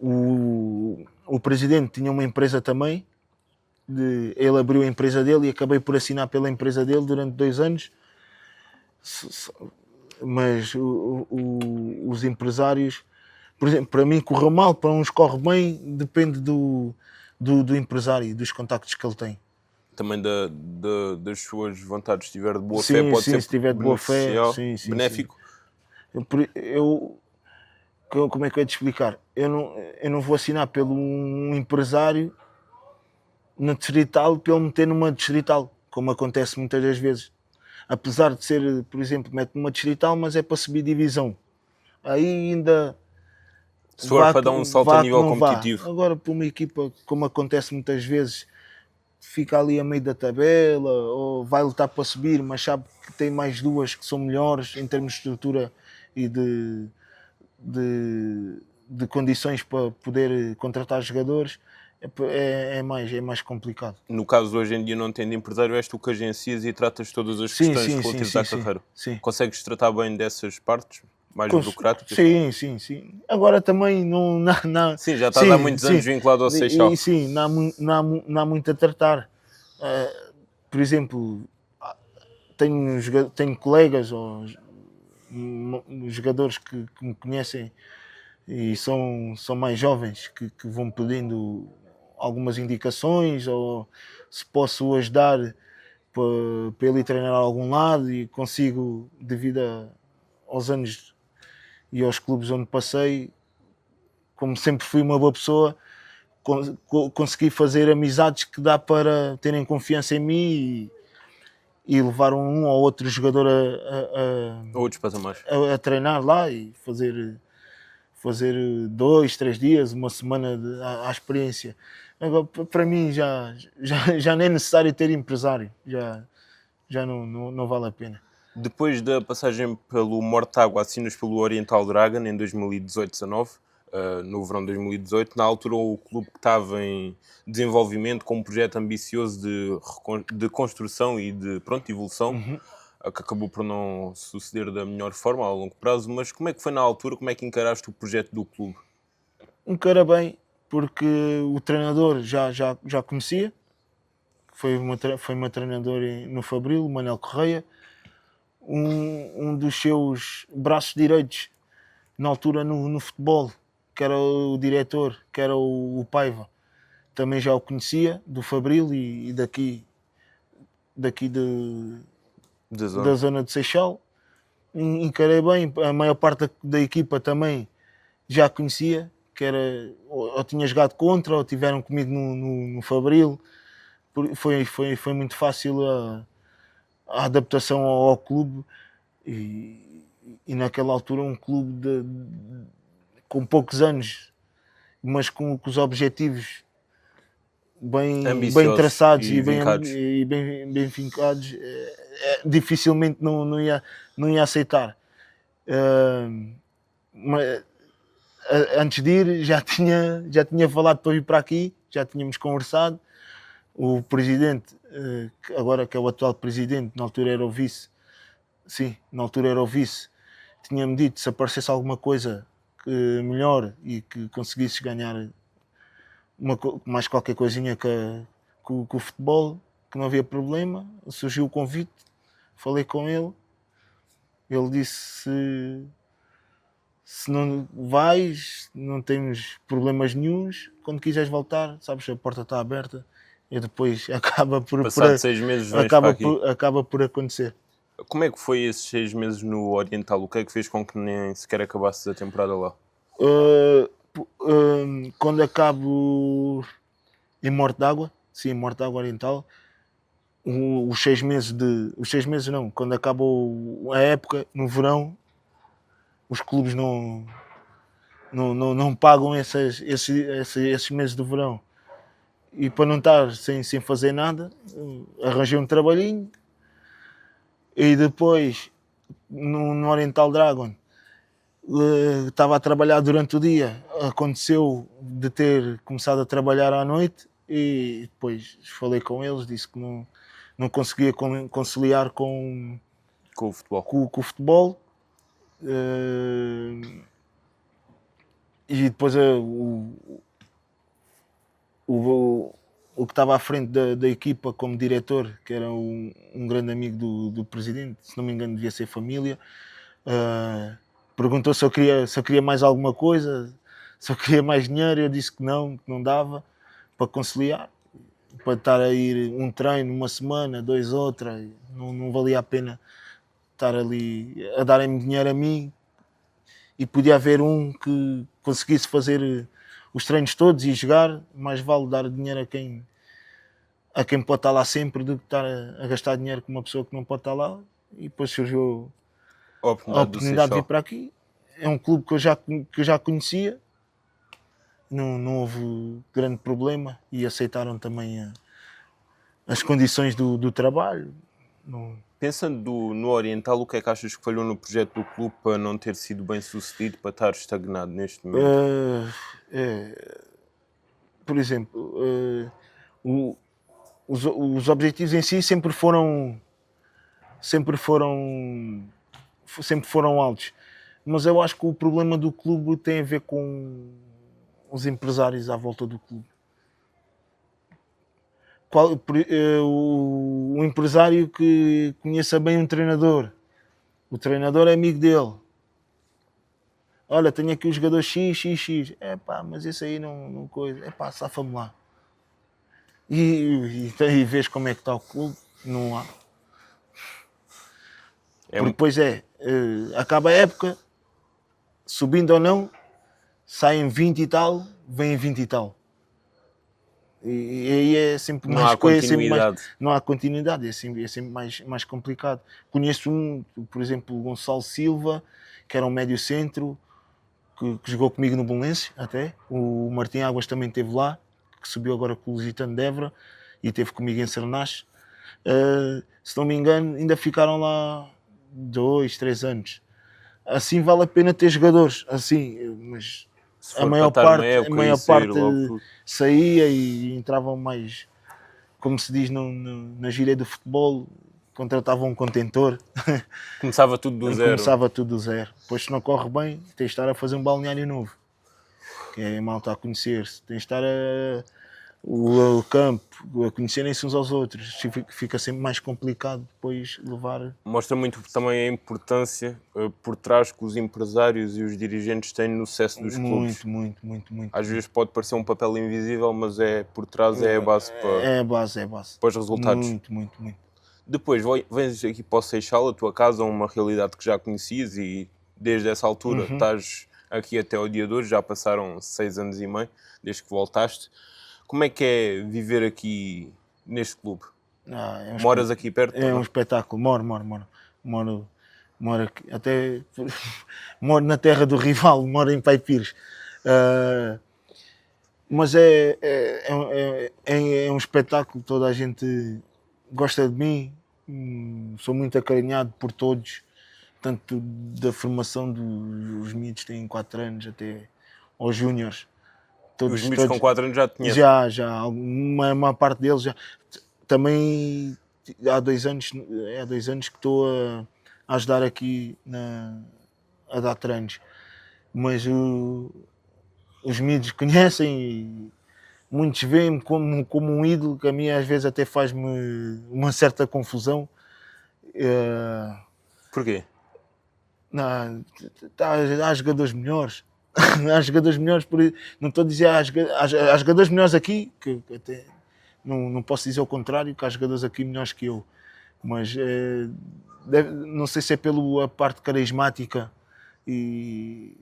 o presidente, tinha uma empresa também, ele abriu a empresa dele e acabei por assinar pela empresa dele durante 2 anos, mas os empresários, por exemplo, para mim correu mal, para uns corre bem, depende do empresário, dos contactos que ele tem. Também das suas vontades, se estiver de boa fé, pode ser se tiver de boa fé, benéfico. Como é que eu ia te explicar? Eu não vou assinar pelo um empresário na Distrital para ele meter numa Distrital, como acontece muitas das vezes. Apesar de ser, por exemplo, mete numa Distrital, mas é para subir divisão. Aí ainda... Se for para dar um salto a nível competitivo. Agora, para uma equipa, como acontece muitas vezes, fica ali a meio da tabela ou vai lutar para subir, mas sabe que tem mais duas que são melhores em termos de estrutura e de condições para poder contratar jogadores, é mais complicado. No caso, hoje em dia, não tendo empresário, és tu que agencias e tratas todas as Sim, questões sim, sim, relativas sim, à sim, carreira. sim. Consegues tratar bem dessas partes mais burocráticas? Sim, sim, sim. Agora também Sim, já estás há sim, muitos anos sim. vinculado ao E Seixal. sim, não há muito a tratar. Por exemplo, tenho colegas ou jogadores que me conhecem e são mais jovens que vão pedindo algumas indicações ou se posso ajudar para ele ir treinar a algum lado e consigo, devido aos anos e aos clubes onde passei, como sempre fui uma boa pessoa, consegui fazer amizades que dá para terem confiança em mim e levar um ou outro jogador Outros patamares. a treinar lá e fazer 2, 3 dias, uma semana à experiência. Agora, para mim já nem é necessário ter empresário, já não vale a pena. Depois da passagem pelo Mortágua, assinas pelo Oriental Dragon em 2018-19, no verão de 2018. Na altura, o clube que estava em desenvolvimento com um projeto ambicioso de construção e de evolução, que acabou por não suceder da melhor forma a longo prazo. Mas como é que foi na altura? Como é que encaraste o projeto do clube? Encara bem, porque o treinador já conhecia, foi meu treinador no Fabril, o Manel Correia, um dos seus braços direitos na altura no futebol, que era o diretor, que era o Paiva, também já o conhecia do Fabril e daqui da zona de Seixal. Encarei bem, a maior parte da equipa também já conhecia, que era ou tinha jogado contra ou tiveram comigo no Fabril. Foi muito fácil a adaptação ao clube e naquela altura um clube com poucos anos, mas com os objetivos bem Ambiciosos traçados e vincados. e bem fincados, dificilmente não ia aceitar. Antes de ir já tinha falado para vir para aqui, já tínhamos conversado. O presidente, agora que é o atual presidente, na altura era o vice, tinha-me dito se aparecesse alguma coisa melhor e que conseguisses ganhar mais qualquer coisinha com o futebol, que não havia problema. Surgiu o convite, falei com ele, ele disse se não vais, não temos problemas nenhuns, quando quiseres voltar, sabes, a porta está aberta e depois acaba Passado 6 meses vens para aqui. acaba por acontecer. Como é que foi esses 6 meses no Oriental? O que é que fez com que nem sequer acabasses a temporada lá? Quando acabo em Morte d'Água, sim, em Morte d'Água Oriental, os 6 meses não, quando acabou a época, no verão, os clubes não pagam esses meses do verão. E para não estar sem fazer nada, arranjei um trabalhinho e depois no Oriental Dragon estava a trabalhar durante o dia, aconteceu de ter começado a trabalhar à noite e depois falei com eles, disse que não conseguia conciliar com o futebol. Com o futebol. E depois o que estava à frente da equipa como diretor, que era um grande amigo do presidente, se não me engano devia ser família, perguntou se eu queria mais alguma coisa, se eu queria mais dinheiro. Eu disse que não dava para conciliar, para estar a ir um treino uma semana, 2 outra, não valia a pena estar ali a darem-me dinheiro a mim, e podia haver um que conseguisse fazer os treinos todos e jogar. Mais vale dar dinheiro a quem pode estar lá sempre do que estar a gastar dinheiro com uma pessoa que não pode estar lá. E depois surgiu a oportunidade de vir para aqui. É um clube que eu já conhecia, não houve grande problema e aceitaram também as condições do trabalho. Não... Pensando no Oriental, o que é que achas que falhou no projeto do clube para não ter sido bem sucedido, para estar estagnado neste momento? Por exemplo, os objetivos em si sempre foram altos, mas eu acho que o problema do clube tem a ver com os empresários à volta do clube. O empresário que conheça bem um treinador, o treinador é amigo dele. Olha, tenho aqui o jogador X. Mas esse aí não coisa. Safa-me lá. E vês como é que está o clube, não há. Porque depois acaba a época, subindo ou não, saem 20 e tal, vêm 20 e tal. E aí é sempre Não mais há coisa, continuidade. não há continuidade, é sempre mais complicado. Conheço por exemplo, o Gonçalo Silva, que era um médio centro, que jogou comigo no Belenenses até. O Martim Águas também esteve lá, que subiu agora com o Lusitano de Évora e esteve comigo em Cernache. Se não me engano, ainda ficaram lá 2, 3 anos. Assim vale a pena ter jogadores, assim, mas a maior parte saía e entravam mais, como se diz na gíria do futebol, contratavam um contentor. Começava tudo do zero. Depois, se não corre bem, tens de estar a fazer um balneário novo, que é malta a conhecer-se, tens de estar o campo, a conhecerem-se uns aos outros. Fica sempre mais complicado depois levar. Mostra muito também a importância por trás que os empresários e os dirigentes têm no sucesso dos clubes. Muito. Às vezes pode parecer um papel invisível, mas por trás é a base para os resultados. Muito. Depois vens aqui para o Seixal, a tua casa, uma realidade que já conhecias e desde essa altura estás aqui até ao dia de hoje, já passaram 6 anos e meio desde que voltaste. Como é que é viver aqui neste clube? Moras aqui perto? É um espetáculo. Moro aqui, até moro na terra do rival, moro em Pai Pires. Mas é um espetáculo, toda a gente gosta de mim, sou muito acarinhado por todos, tanto da formação dos miúdos que têm 4 anos até aos júniores. Os miúdos com 4 anos já te conhecem? Já. Uma parte deles já. Também há 2 anos que estou a ajudar aqui a dar treinos. Mas os miúdos conhecem e muitos veem-me como um ídolo, que a mim às vezes até faz-me uma certa confusão. Porquê? Há jogadores melhores. Há jogadores melhores, não estou a dizer há jogadores melhores aqui, que até não posso dizer o contrário, que há jogadores aqui melhores que eu, mas não sei se é pela parte carismática e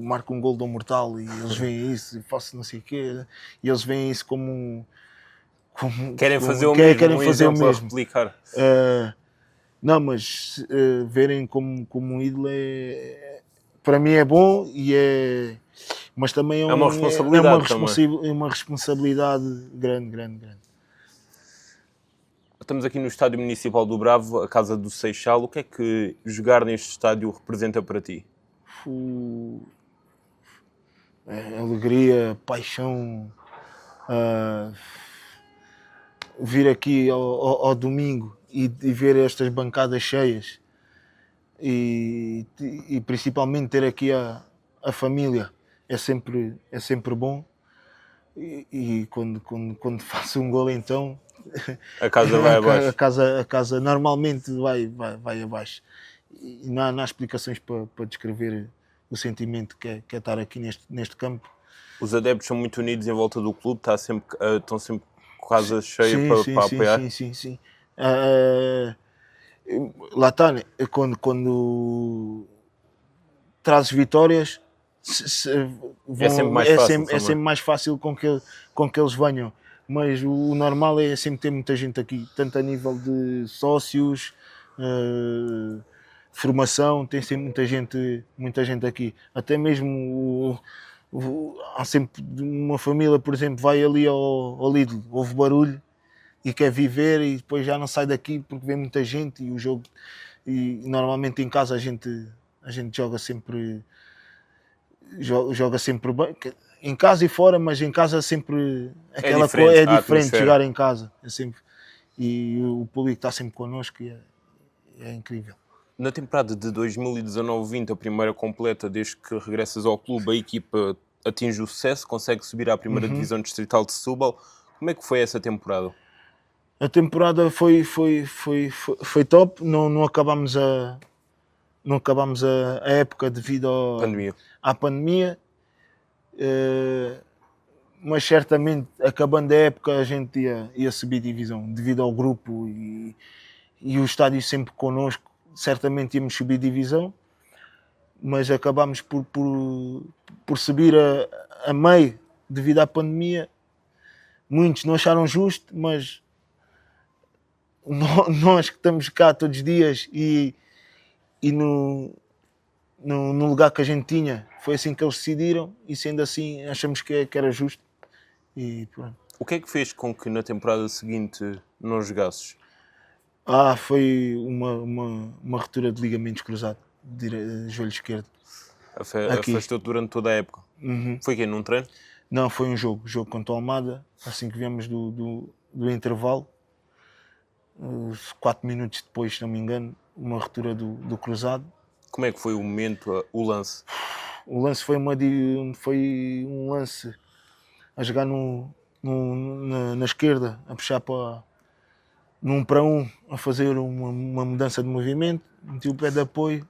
marco um gol do mortal e eles veem isso e faço não sei o quê, e eles veem isso como querem fazer o mesmo, querem fazer o mesmo. Replicar. Não, mas verem como um ídolo para mim é bom mas também é uma responsabilidade, uma responsabilidade grande. Estamos aqui no Estádio Municipal do Bravo, a casa do Seixal. O que é que jogar neste estádio representa para ti? Alegria, paixão, vir aqui ao domingo e ver estas bancadas cheias e principalmente ter aqui a família é sempre bom, e quando faço um gol, então a casa vai abaixo. A casa normalmente vai abaixo, e não há explicações para descrever o sentimento que é estar aqui neste campo. Os adeptos são muito unidos em volta do clube, estão sempre casa cheia para apoiar. Sim. Lá está, né? Quando trazes vitórias, é sempre mais fácil com que eles venham. Mas o normal é sempre ter muita gente aqui, tanto a nível de sócios, formação, tem sempre muita gente aqui. Até mesmo há sempre uma família, por exemplo, vai ali ao Lidl, houve barulho e quer viver e depois já não sai daqui porque vê muita gente e o jogo, e normalmente em casa a gente joga sempre bem, em casa e fora, mas em casa sempre aquela coisa diferente, é a diferente atmosfera. jogar em casa, é sempre, e o público está sempre connosco e é incrível. Na temporada de 2019-20, a primeira completa, desde que regressas ao clube, a equipa atinge o sucesso, consegue subir à primeira divisão distrital de Setúbal. Como é que foi essa temporada? A temporada foi top, não acabámos a época devido Pandemia. à pandemia, mas certamente acabando a época a gente ia subir divisão devido ao grupo e o estádio sempre connosco, certamente íamos subir divisão, mas acabámos por subir a meio devido à pandemia. Muitos não acharam justo, mas nós que estamos cá todos os dias e no lugar que a gente tinha, foi assim que eles decidiram e sendo assim achamos que era justo e pronto. O que é que fez com que na temporada seguinte não jogasses? Foi uma ruptura de ligamentos cruzados, joelho esquerdo. Aqui. Afastou-te durante toda a época? Foi quê? Num treino? Não, foi um jogo contra o Almada, assim que viemos do intervalo, 4 minutos depois, se não me engano, uma ruptura do cruzado. Como é que foi o momento, o lance? O lance foi um lance a jogar na esquerda, a puxar para num para um, a fazer uma mudança de movimento, meti o pé de apoio,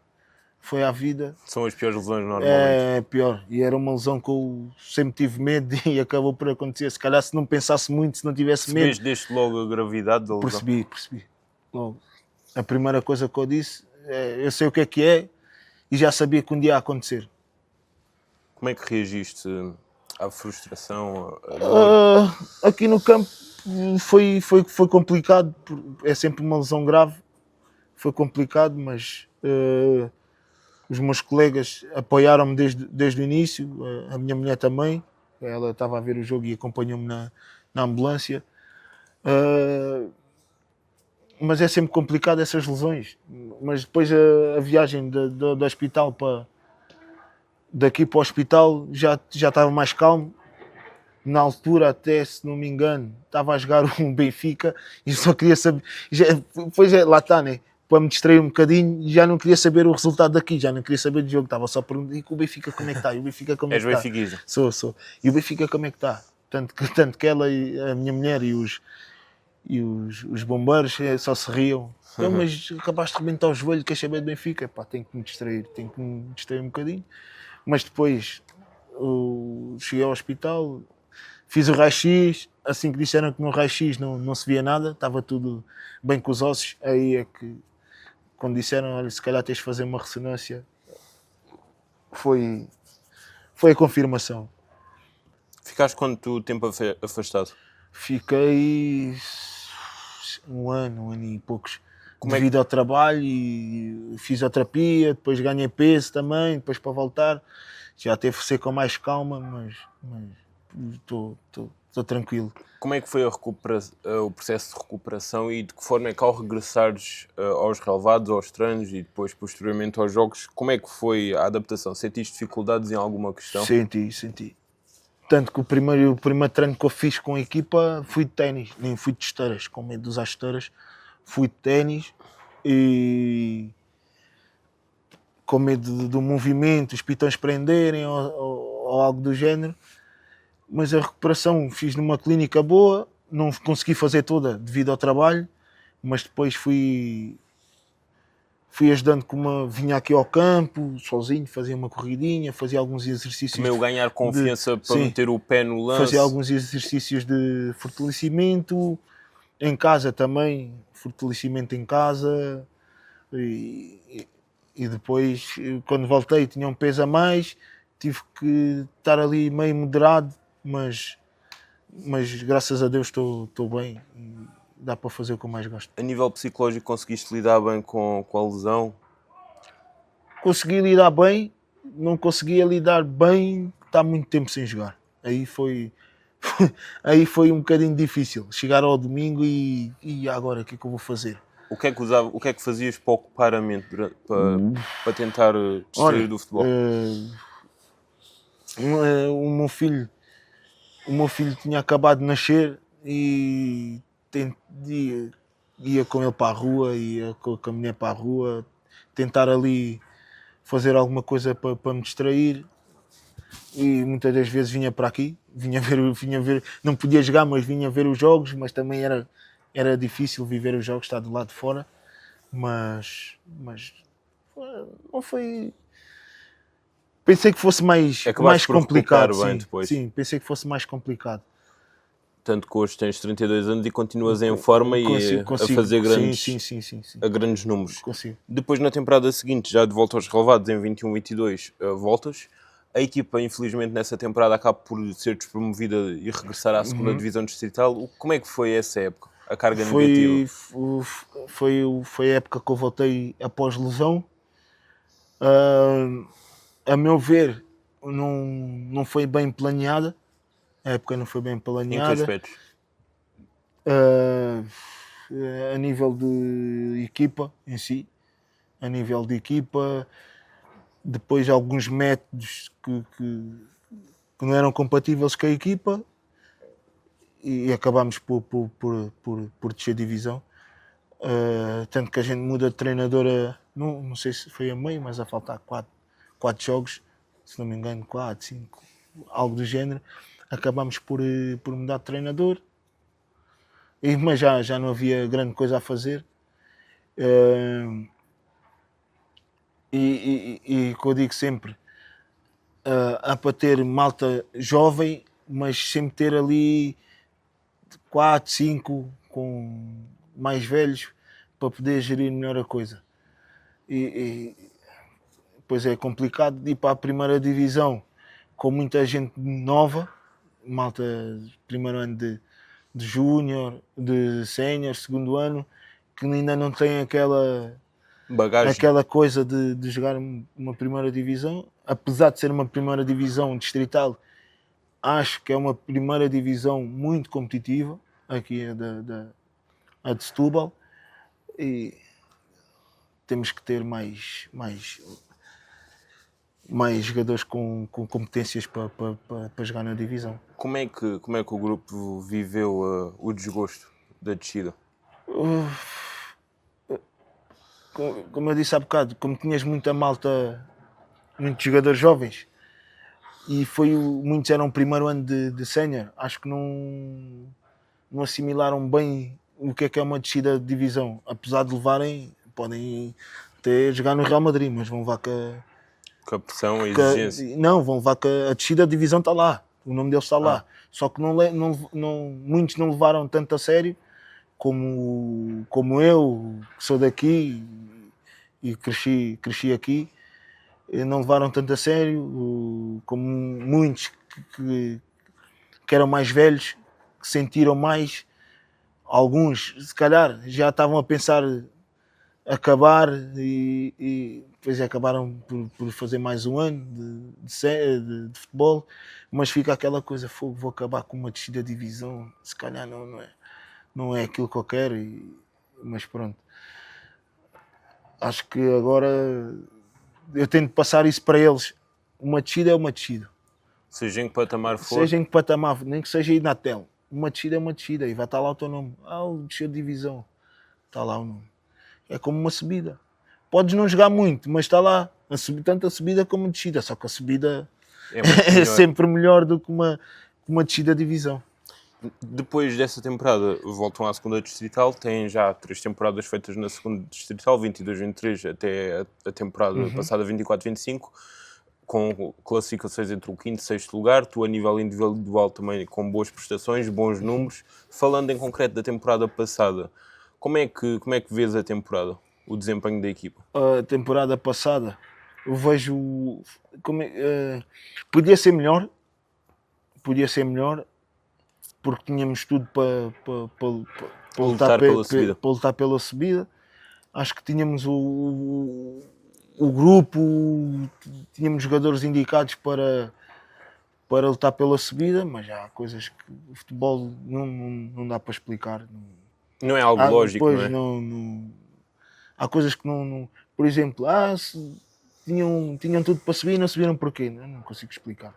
foi à vida. São as piores lesões normalmente. É pior, e era uma lesão que eu sempre tive medo e acabou por acontecer. Se calhar se não pensasse muito, se não tivesse medo... Percebeste logo a gravidade da lesão? Percebi, logo. A primeira coisa que eu disse, eu sei o que é e já sabia que um dia ia acontecer. Como é que reagiste à frustração? Aqui no campo foi complicado, é sempre uma lesão grave, foi complicado, mas os meus colegas apoiaram-me desde o início, a minha mulher também, ela estava a ver o jogo e acompanhou-me na ambulância. Mas é sempre complicado essas lesões, mas depois a viagem do hospital daqui para o hospital já estava mais calmo. Na altura, até se não me engano, estava a jogar um Benfica e só queria saber. Lá está, né? Para me distrair um bocadinho, já não queria saber o resultado daqui, já não queria saber do jogo, estava só perguntando: e o Benfica como é que está? E o Benfica como é que está? És benfiquista? Sou. E o Benfica como é que está? Tanto que ela e a minha mulher e os bombeiros só se riam. Então, mas acabaste de rebentar o joelho, queres saber do Benfica? Pá, tenho que me distrair um bocadinho. Mas depois cheguei ao hospital, fiz o raio-x, assim que disseram que no raio-x não se via nada, estava tudo bem com os ossos, aí é que, quando disseram, olha, se calhar tens de fazer uma ressonância, foi a confirmação. Ficaste quanto tempo afastado? Fiquei um ano e poucos, devido ao trabalho e fisioterapia, depois ganhei peso também, depois para voltar, já teve que ser com mais calma, mas estou tranquilo. Como é que foi o processo de recuperação e de que forma é que ao regressares aos relevados, aos treinos e depois posteriormente aos jogos, como é que foi a adaptação? Sentiste dificuldades em alguma questão? Senti. Tanto que o primeiro treino que eu fiz com a equipa fui de ténis, nem fui de esteiras, com medo de usar esteiras, fui de ténis e com medo do movimento, os pitões prenderem ou algo do género. Mas a recuperação fiz numa clínica boa, não consegui fazer toda devido ao trabalho, mas depois fui ajudando vinha aqui ao campo, sozinho, fazia uma corridinha, fazia alguns exercícios. Também o ganhar confiança para meter o pé no lance. Fazia alguns exercícios de fortalecimento, em casa também, fortalecimento em casa, e depois, quando voltei, tinha um peso a mais, tive que estar ali meio moderado, mas graças a Deus estou bem e dá para fazer o que eu mais gosto. A nível psicológico, conseguiste lidar bem com a lesão? Consegui lidar bem, não conseguia lidar bem, está muito tempo sem jogar. Aí foi aí foi um bocadinho difícil. Chegar ao domingo e agora, o que é que eu vou fazer? O que é que fazias para ocupar a mente, para tentar distrair Olha, do futebol? o meu filho tinha acabado de nascer e ia com ele para a rua, ia com a mulher para a rua, tentar ali fazer alguma coisa para me distrair. E muitas das vezes vinha para aqui, vinha ver, não podia jogar, mas vinha ver os jogos, mas também era difícil viver os jogos, estar do lado de fora, mas não foi. Pensei que fosse mais Acabaste por complicado, recuperar bem sim, depois. sim, pensei que fosse mais complicado. Tanto que hoje tens 32 anos e continuas em forma e a fazer grandes números. Consigo. Depois, na temporada seguinte, já de volta aos relevados, em 21-22, voltas. A equipa, infelizmente, nessa temporada acaba por ser despromovida e regressar à segunda divisão distrital. Como é que foi essa época? A carga negativa? Foi a época que eu voltei após lesão. A meu ver, não foi bem planeada. A época não foi bem Em que planeada. aspectos? A nível de equipa em si. A nível de equipa. Depois alguns métodos que não eram compatíveis com a equipa. E acabámos por descer divisão. Tanto que a gente muda de treinadora, não sei se foi a meio, mas a faltar 4 jogos, se não me engano, 4, 5, algo do género. Acabámos por mudar de treinador, mas já não havia grande coisa a fazer. E que eu digo sempre, há para ter malta jovem, mas sempre ter ali 4, 5 com mais velhos para poder gerir melhor a coisa. E depois é complicado de ir para a primeira divisão com muita gente nova, malta primeiro ano de júnior, de sénior, segundo ano, que ainda não tem aquela coisa de jogar uma primeira divisão. Apesar de ser uma primeira divisão distrital, acho que é uma primeira divisão muito competitiva, aqui a de Setúbal, e temos que ter mais jogadores com competências para jogar na divisão. Como é que o grupo viveu o desgosto da descida? Como eu disse há bocado, como tinhas muita malta, muitos jogadores jovens, e muitos eram primeiro ano de sénior, acho que não assimilaram bem o que é uma descida de divisão. Apesar de levarem, podem até jogar no Real Madrid, mas vão levar com a pressão e a exigência. Não, vão levar que a descida da divisão está lá, o nome deles está lá. Só que muitos não levaram tanto a sério como eu, que sou daqui e cresci aqui, não levaram tanto a sério, como muitos que eram mais velhos, que sentiram mais. Alguns, se calhar, já estavam a pensar acabar e depois acabaram por fazer mais um ano de futebol, mas fica aquela coisa, vou acabar com uma descida de divisão, se calhar não é aquilo que eu quero, mas pronto. Acho que agora eu tento passar isso para eles. Uma descida é uma descida. Seja em que patamar for. Seja em que patamar, nem que seja ir na tela. Uma descida é uma descida e vai estar lá o teu nome. O desceu de divisão. Está lá o nome. É como uma subida. Podes não jogar muito, mas está lá. Tanto a subida como a descida. Só que a subida é sempre melhor do que uma descida de divisão. Depois dessa temporada voltam à segunda distrital, têm já 3 temporadas feitas na segunda distrital, 22-23 até a temporada passada 24-25, com classificações entre o 5º e 6º lugar, tu a nível individual também com boas prestações, bons números. Falando em concreto da temporada passada, como é que vês a temporada, o desempenho da equipa? A temporada passada eu vejo podia ser melhor, porque tínhamos tudo para lutar pela subida. Acho que tínhamos o grupo, tínhamos jogadores indicados para para lutar pela subida, mas há coisas que o futebol não dá para explicar. Não é algo lógico, Depois não é? há coisas que por exemplo, tinham tudo para subir e não subiram porquê? Eu não consigo explicar.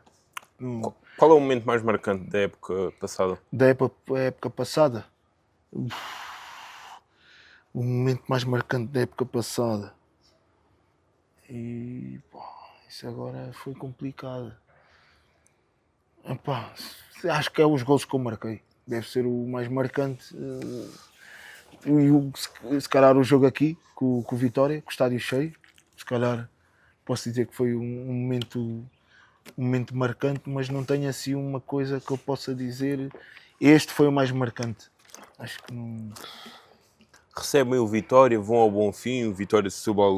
Qual é o momento mais marcante da época passada? Da época passada, o momento mais marcante da época passada, e pá, isso agora foi complicado. Epá, acho que é os gols que eu marquei, deve ser o mais marcante. Se calhar o jogo aqui com o Vitória, com o estádio cheio, se calhar posso dizer que foi um momento marcante, mas não tenho assim uma coisa que eu possa dizer este foi o mais marcante. Acho que não. Recebem o Vitória, vão ao Bonfim, o Vitória de Setúbal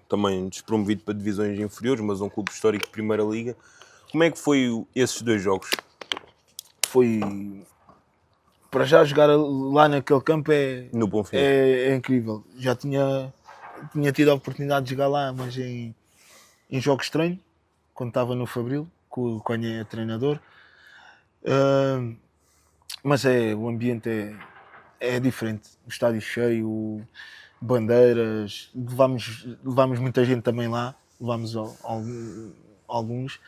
também despromovido para divisões inferiores, mas um clube histórico de Primeira Liga. Como é que foi esses 2 jogos? Foi para já jogar lá naquele campo No Bonfim. é incrível. Já tinha tido a oportunidade de jogar lá, mas em jogos estranhos, quando estava no Fabril, com o Conha treinador. Mas o ambiente é diferente. O estádio cheio, bandeiras, levámos muita gente também lá, levámos alguns,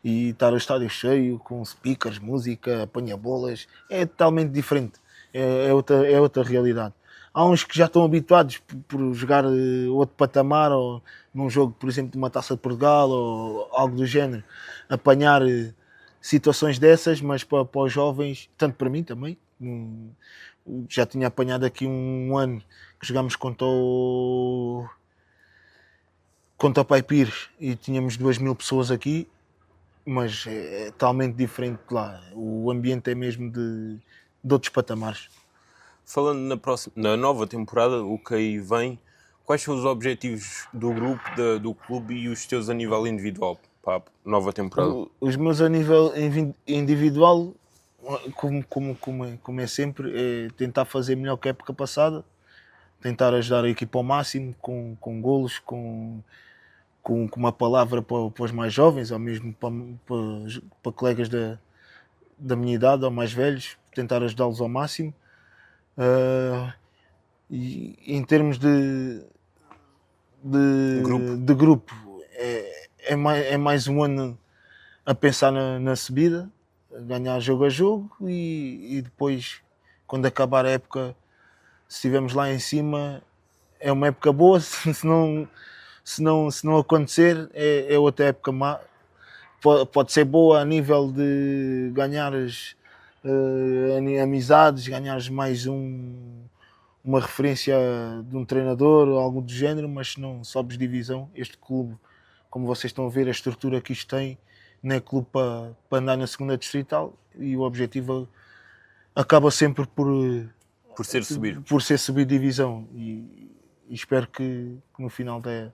e estar o estádio cheio, com speakers, música, apanha-bolas, é totalmente diferente, é outra realidade. Há uns que já estão habituados por jogar outro patamar, ou num jogo, por exemplo, de uma Taça de Portugal, ou algo do género, apanhar situações dessas, mas para os jovens, tanto para mim também, já tinha apanhado aqui um ano que jogámos contra o Pai Pires e tínhamos 2.000 pessoas aqui, mas é totalmente diferente de lá. O ambiente é mesmo de outros patamares. Falando na nova temporada, o que aí vem, quais são os objetivos do grupo, do clube e os teus a nível individual para a nova temporada? Os meus a nível individual, como é sempre, é tentar fazer melhor que a época passada, tentar ajudar a equipa ao máximo, com golos, com uma palavra para os mais jovens, ou mesmo para colegas da minha idade ou mais velhos, tentar ajudá-los ao máximo. E em termos de grupo é mais um ano a pensar na subida, a ganhar jogo a jogo, e depois, quando acabar a época, se estivermos lá em cima, é uma época boa. Se não acontecer, é outra época má. Pode ser boa a nível de ganhares amizades, ganhares mais uma referência de um treinador ou algo do género, mas se não sobes divisão, este clube, como vocês estão a ver, a estrutura que isto tem, não é clube para andar na segunda distrital, e o objetivo acaba sempre Por ser subir. por ser subir divisão, e espero que no final da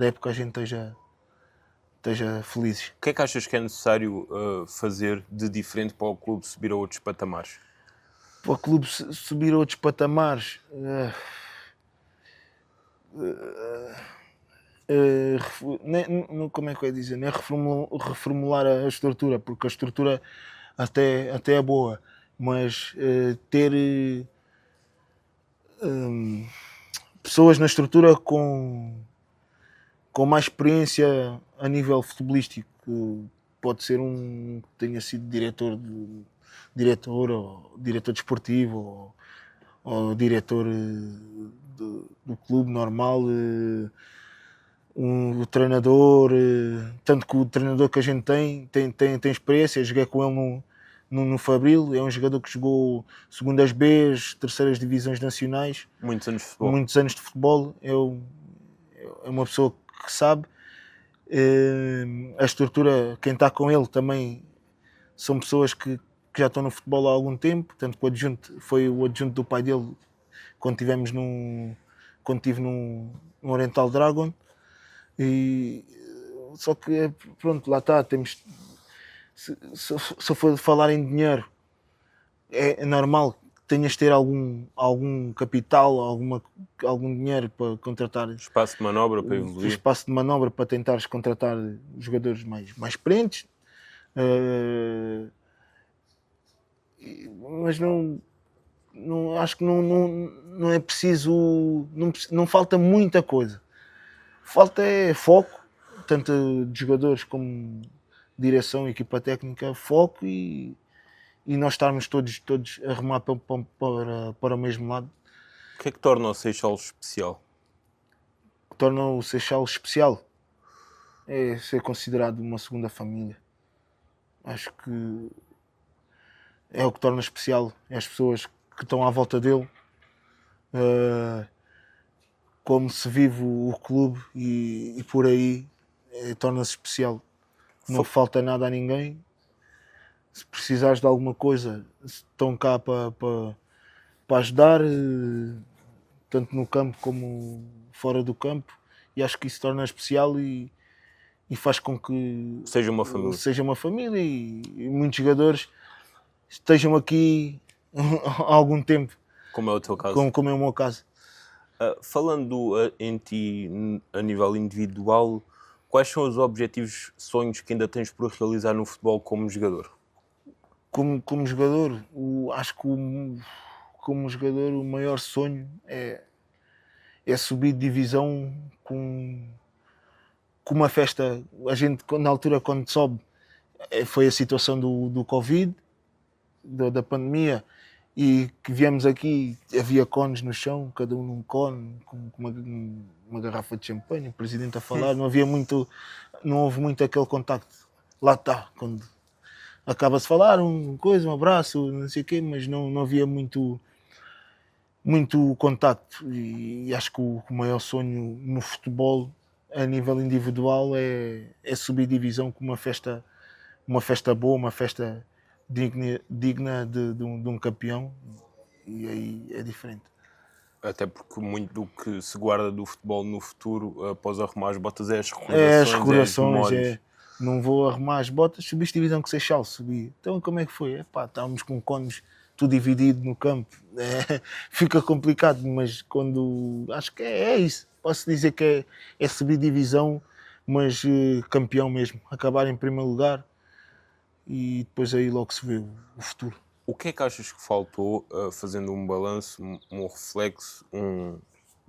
época a gente esteja felizes. O que é que achas que é necessário fazer de diferente para o clube subir a outros patamares? Para o clube subir a outros patamares, como é que eu ia dizer? Não é reformular a estrutura, porque a estrutura até é boa, mas ter pessoas na estrutura com mais experiência a nível futebolístico. Pode ser que tenha sido diretor ou diretor desportivo, ou diretor do clube normal, o treinador, tanto que o treinador que a gente tem experiência. Eu joguei com ele no Fabril, é um jogador que jogou segundas Bs, terceiras divisões nacionais, Muitos anos de futebol. muitos anos de futebol. É uma pessoa que sabe. A estrutura, quem está com ele também são pessoas que já estão no futebol há algum tempo, tanto que o adjunto foi o adjunto do pai dele quando estive no Oriental Dragon. E só que pronto, lá está, temos, se eu for falar em dinheiro, é normal que tenhas de ter algum capital, algum dinheiro para contratar, Espaço de manobra para evoluir. espaço de manobra para tentares contratar jogadores mais experientes. Eh, mas acho que não é preciso, não falta muita coisa. Falta é foco, tanto de jogadores como direção, equipa técnica, foco e nós estarmos todos a remar para o mesmo lado. O que é que torna o Seixal especial? Que torna o Seixal especial é ser considerado uma segunda família. Acho que é o que torna especial, é as pessoas que estão à volta dele, como se vive o clube e por aí torna-se especial. Não falta nada a ninguém. Se precisares de alguma coisa, estão cá para ajudar, tanto no campo como fora do campo, e acho que isso torna especial e faz com que Seja uma família. seja uma família e muitos jogadores estejam aqui há algum tempo, Como é o teu caso. como é o meu caso. Falando em ti a nível individual, quais são os objetivos, sonhos que ainda tens por realizar no futebol como jogador? Como jogador, acho que como jogador o maior sonho é subir de divisão com uma festa. A gente, na altura, quando sobe, foi a situação do Covid, da pandemia, e que viemos aqui, havia cones no chão, cada um num cone, com uma garrafa de champanhe, o presidente a falar, não houve muito aquele contacto. Lá está, quando acaba-se de falar, um abraço, não sei o quê, mas não havia muito contacto. E acho que o maior sonho no futebol, a nível individual, é subir divisão com uma festa boa, uma festa digna de um campeão, e aí é diferente. Até porque muito do que se guarda do futebol no futuro, após arrumar as botas, é as As recordações, recordações, memórias. não vou arrumar as botas, subiste divisão com Seixal, subi. Então como é que foi? Estávamos com cones tudo dividido no campo. Fica complicado, mas quando acho que é isso. Posso dizer que é subir divisão, mas campeão mesmo, acabar em primeiro lugar e depois aí logo se vê o futuro. O que é que achas que faltou, fazendo um balanço, uma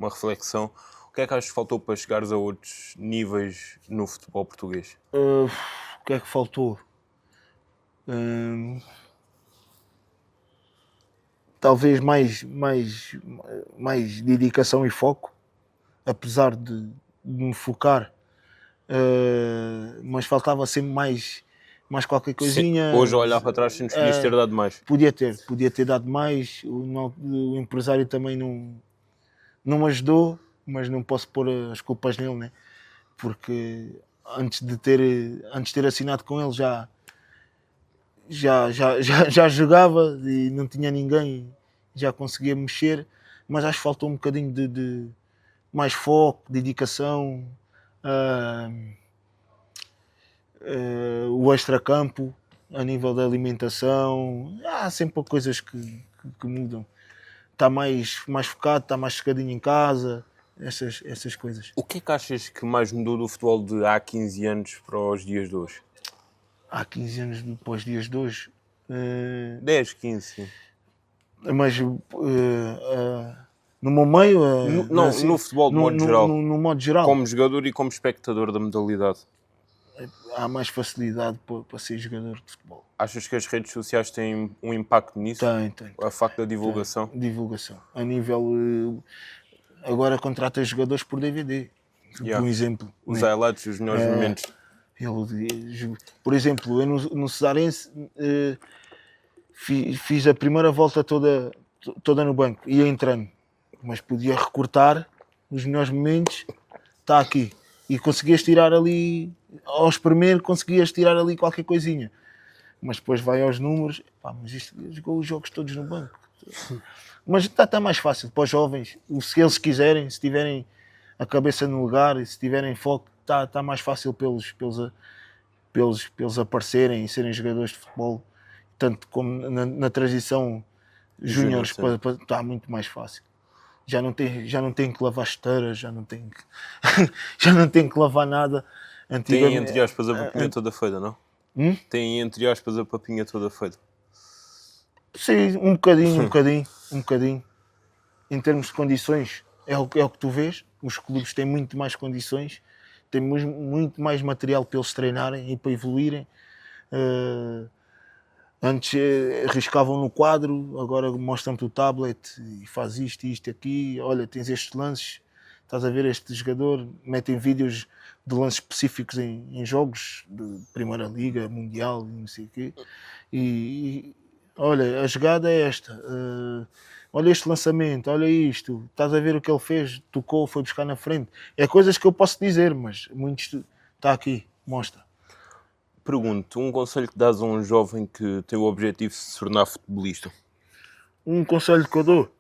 reflexão, o que é que achas que faltou para chegares a outros níveis no futebol português? O que é que faltou? Talvez mais dedicação e foco, apesar de me focar, mas faltava sempre mais qualquer coisinha. Sim, hoje, a olhar para trás, sentes que podias ter dado mais. Podia ter dado mais. O empresário também não me ajudou, mas não posso pôr as culpas nele, né? Porque antes de ter assinado com ele já jogava e não tinha ninguém, já conseguia mexer, mas acho que faltou um bocadinho de mais foco, dedicação, o extracampo a nível da alimentação. Há sempre coisas que mudam. Está mais focado, está mais checadinho em casa, essas coisas. O que é que achas que mais mudou do futebol de há 15 anos para os dias de hoje? Há 15 anos para os dias de hoje. 10, 15, sim. Mas no meu meio... no futebol de modo geral. No modo geral. Como jogador e como espectador da modalidade. Há mais facilidade para ser jogador de futebol. Achas que as redes sociais têm um impacto nisso? Tem. A facto da divulgação? Divulgação. A nível... agora contrata jogadores por DVD. Por exemplo. Os highlights, os melhores momentos. Por exemplo, eu no Cesarense fiz a primeira volta toda no banco, ia entrando, mas podia recortar os melhores momentos, está aqui, e conseguias tirar ali, aos primeiros conseguias tirar ali qualquer coisinha, mas depois vai aos números, mas isto jogou os jogos todos no banco. Mas está mais fácil para os jovens, se eles quiserem, se tiverem a cabeça no lugar e se tiverem foco, está mais fácil para eles aparecerem e serem jogadores de futebol, tanto como na transição júniores, está muito mais fácil. Já não tem que lavar esteiras, já não tem que lavar nada. Tem, entre aspas, a boquinha toda feita, não? Têm, entre aspas, a papinha toda feita. Sim, um bocadinho. Em termos de condições, é o que tu vês. Os clubes têm muito mais condições, têm muito mais material para eles treinarem e para evoluírem. Antes arriscavam no quadro, agora mostram-te o tablet e faz isto e isto aqui. Olha, tens estes lances, estás a ver este jogador, metem vídeos de lances específicos em jogos de Primeira Liga, Mundial e não sei o quê. E olha, a jogada é esta. Olha este lançamento, olha isto. Estás a ver o que ele fez, tocou, foi buscar na frente. É coisas que eu posso dizer, mas muitos está aqui, mostra. Pergunto, um conselho que dás a um jovem que tem o objetivo de se tornar futebolista? Um conselho que eu dou: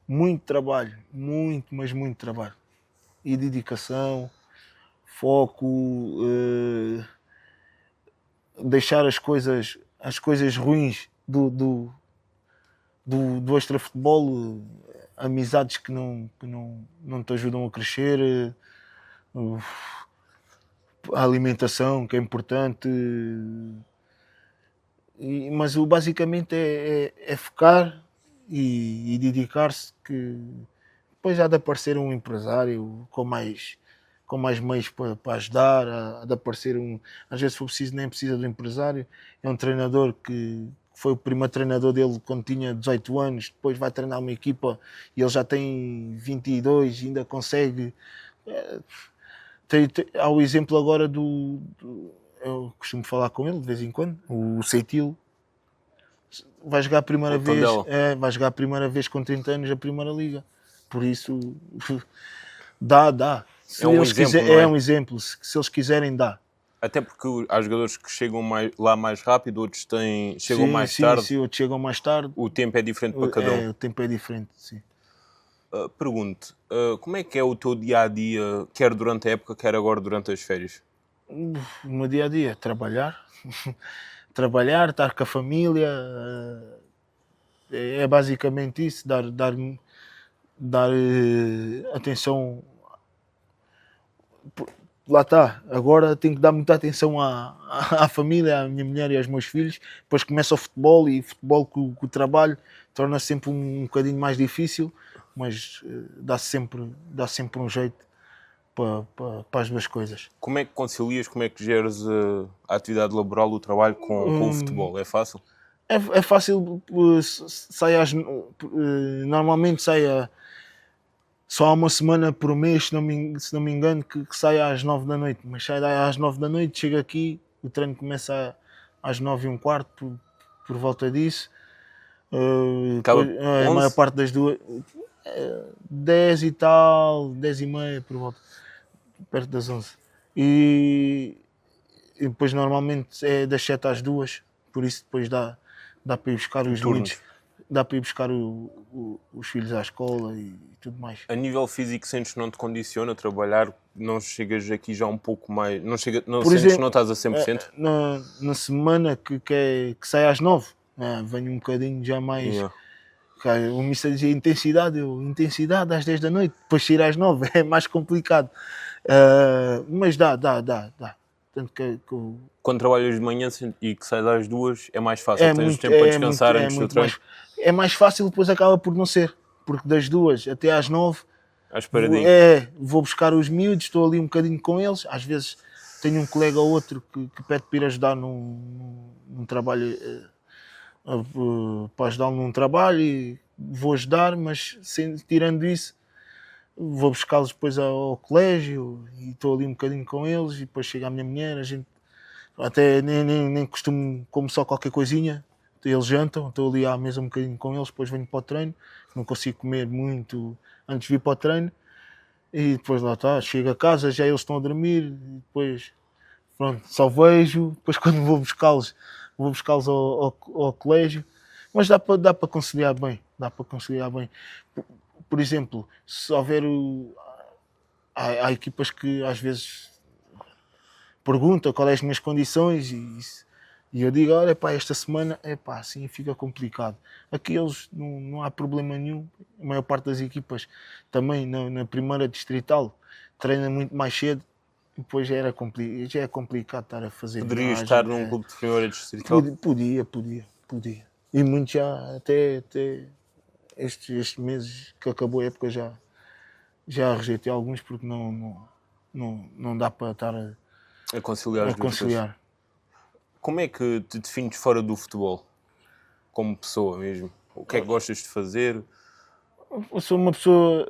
muito trabalho, muito, mas muito trabalho. E dedicação, foco, deixar as coisas ruins do extra-futebol, amizades que não te ajudam a crescer, a alimentação, que é importante. Mas basicamente é focar e dedicar-se, que depois há de aparecer um empresário com mais meios para ajudar, há de aparecer às vezes, se for preciso, nem precisa de um empresário, é um treinador que foi o primeiro treinador dele quando tinha 18 anos, depois vai treinar uma equipa e ele já tem 22 e ainda consegue. Há o exemplo agora eu costumo falar com ele de vez em quando, o Seitil. Vai jogar a primeira vez, vai jogar a primeira vez com 30 anos a Primeira Liga. Por isso, dá. Se É um eles exemplo, quiserem, não é? é um exemplo. Se eles quiserem, dá. Até porque há jogadores que chegam lá mais rápido, outros chegam mais tarde. Sim, outros chegam mais tarde. O tempo é diferente para cada um. O tempo é diferente, sim. Pergunto, como é que é o teu dia-a-dia, quer durante a época, quer agora durante as férias? O meu dia-a-dia, trabalhar. Trabalhar, estar com a família. É basicamente isso. Dar atenção. Lá está, agora tenho que dar muita atenção à família, à minha mulher e aos meus filhos. Depois começa o futebol, e futebol com o trabalho torna sempre um bocadinho mais difícil, mas dá sempre um jeito para as duas coisas. Como é que concilias, como é que geres a atividade laboral, o trabalho com o futebol? É fácil? É fácil, normalmente só há uma semana por mês, se não me engano, que sai às 9 da noite. Mas sai às 9 da noite, chega aqui, o treino começa às 9h15, por volta disso. Depois, a maior parte das duas, 10 e tal, 10h30, por volta, perto das 11. E depois normalmente é das 7 às 2, por isso depois dá para ir buscar os miúdos. Dá para ir buscar os filhos à escola e tudo mais. A nível físico, sentes que não te condiciona trabalhar? Não chegas aqui já um pouco mais... Não sentes que não estás a 100%? Na semana que sai às 9, venho um bocadinho já mais... Yeah. O mister dizia intensidade às 10 da noite, depois sair às 9 é mais complicado. Mas dá. Tanto que quando trabalhas de manhã e que sais às 2 é mais fácil, tens tempo para descansar antes do treino. É mais fácil, depois acaba por não ser, porque das 2 até às 9 vou buscar os miúdos, estou ali um bocadinho com eles. Às vezes tenho um colega ou outro que pede para ir ajudar num trabalho, para ajudar num trabalho, e vou ajudar, mas tirando isso, vou buscá-los depois ao colégio e estou ali um bocadinho com eles. E depois chega a minha mulher, a gente até nem costumo, como só qualquer coisinha, eles jantam, estou ali à mesa um bocadinho com eles, depois venho para o treino, não consigo comer muito antes de vir para o treino, e depois lá está, chego a casa, já eles estão a dormir, e depois pronto, só vejo, depois quando vou buscá-los ao colégio. Mas dá para conciliar bem, Por exemplo, se houver há equipas que às vezes perguntam quais são as minhas condições, e eu digo, olha pá, esta semana assim fica complicado. Aqui eles não há problema nenhum. A maior parte das equipas também na primeira distrital treina muito mais cedo, Depois já é complicado estar a fazer Poderia viagens, estar num clube de primeira distrital? Podia. E muitos já, até estes meses que acabou a época, já rejeitei alguns porque não dá para estar A conciliar a as duas coisas. conciliar. Como é que te defines fora do futebol? Como pessoa mesmo? O que é que gostas de fazer? Eu sou uma pessoa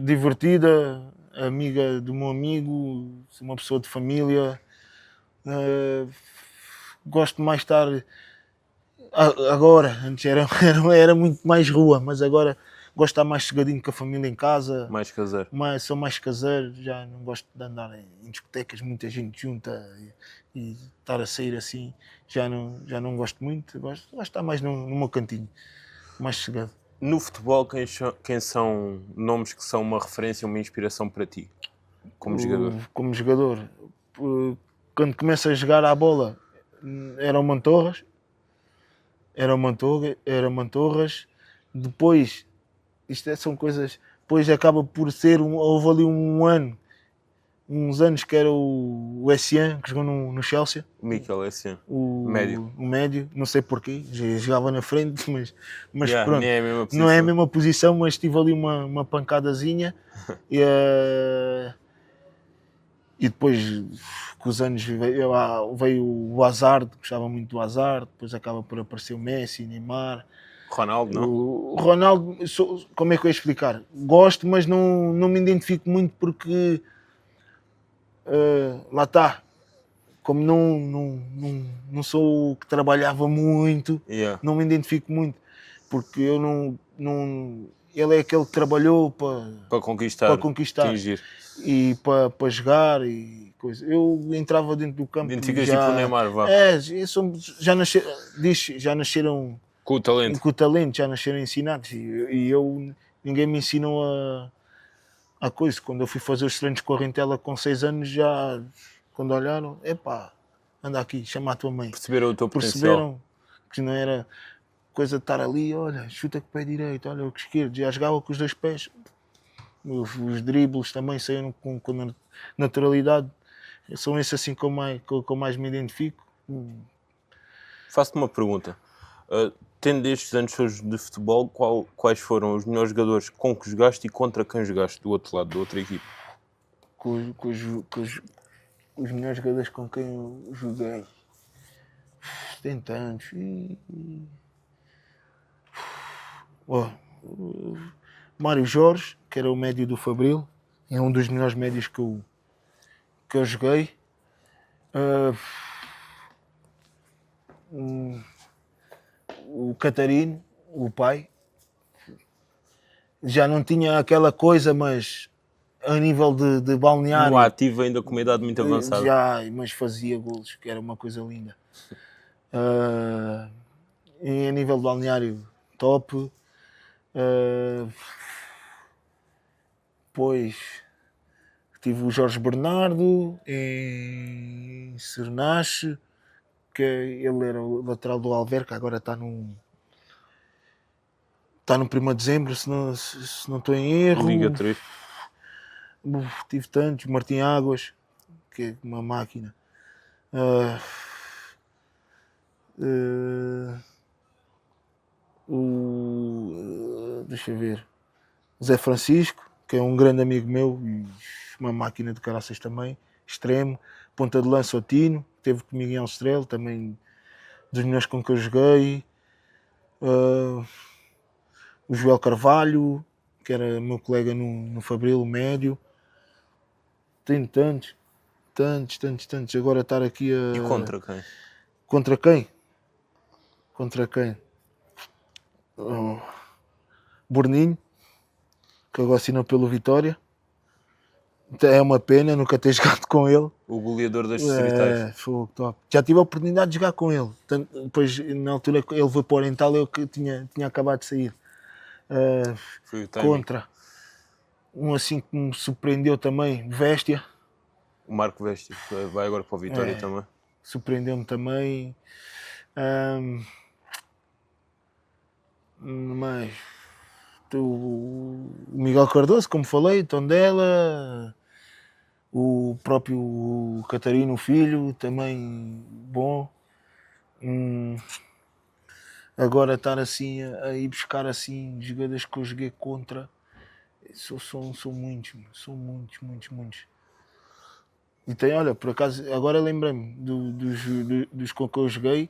divertida, amiga do meu amigo, sou uma pessoa de família. eh, Gosto mais de estar. Agora, antes era muito mais rua, mas agora gosto de estar mais chegadinho com a família em casa. Mais caseiro? Sou mais caseiro, já não gosto de andar em discotecas, muita gente junta e estar a sair assim. Já não gosto muito. Gosto de estar mais no meu cantinho, mais chegado. No futebol, quem são nomes que são uma referência, uma inspiração para ti, como jogador? Como jogador, quando começo a jogar à bola, era o Mantorras. Era o Mantorras. Depois, são coisas. Depois acaba por ser. Houve ali uns anos que era o Essien, que jogou no Chelsea. O Mikel Essien, O médio. o médio, não sei porquê, já jogava na frente, mas Yeah, pronto. nem é a mesma Não é a posição. mesma posição, mas tive ali uma pancadazinha. E depois, com os anos, veio o Hazard, gostava muito do Hazard, depois acaba por aparecer o Messi, Neymar. Ronaldo, não? O Ronaldo, como é que eu ia explicar? Gosto, mas não me identifico muito porque lá está. Como não sou o que trabalhava muito, Yeah. não me identifico muito, porque eu não ele é aquele que trabalhou Para conquistar, atingir. e para jogar e coisa. Eu entrava dentro do campo e Identificas tipo o Neymar, vá. já nasceram Com o talento. com o talento, já nasceram ensinados e ninguém me ensinou a coisa. Quando eu fui fazer os treinos com a Rentela com 6 anos, já quando olharam, epá, anda aqui, chama a tua mãe. Perceberam o teu potencial. Perceberam que não era coisa de estar ali, olha, chuta com o pé direito, olha, o esquerdo, já jogava com os dois pés. Os dribles também saíram com naturalidade. São esses assim que eu mais me identifico. Faço-te uma pergunta. Tendo estes anos todos de futebol, quais foram os melhores jogadores com que jogaste e contra quem jogaste do outro lado, da outra equipe? Com os melhores jogadores com quem eu joguei. Tem tantos. Mário Jorge, que era o médio do Fabril, é um dos melhores médios que eu joguei. O Catarino, o pai, já não tinha aquela coisa, mas a nível de balneário. No ativo ainda com uma idade muito avançada. Mas fazia golos, que era uma coisa linda. E a nível de balneário, top. Depois tive o Jorge Bernardo em Cernache, que ele era o lateral do Alverca, agora está no 1º de dezembro, se não estou em erro. Liga 3. Tive tantos, Martim Águas, que é uma máquina. Deixa eu ver. Zé Francisco, que é um grande amigo meu, e uma máquina de caraças também, extremo. Ponta de lança o Tino, que teve comigo em Alstrel, também dos melhores com que eu joguei. O Joel Carvalho, que era meu colega no Fabril, médio. Tenho tantos. Agora estar aqui a... E contra quem? Contra quem? Contra quem? Borninho, que agora assinou pelo Vitória. É uma pena nunca ter jogado com ele. O goleador das distritais. Foi top. Já tive a oportunidade de jogar com ele. Depois, na altura que ele foi para o Oriental, eu que tinha acabado de sair. Foi o timing. Contra. Um assim que me surpreendeu também, Véstia. O Marco Vesti, vai agora para o Vitória também. Surpreendeu-me também. Mas o Miguel Cardoso, como falei, Tondela, O próprio Catarino, o filho, também bom. Agora estar assim a ir buscar assim jogadores que eu joguei contra, são muitos, muitos. E tem, olha, por acaso, agora lembrei-me dos com que eu joguei.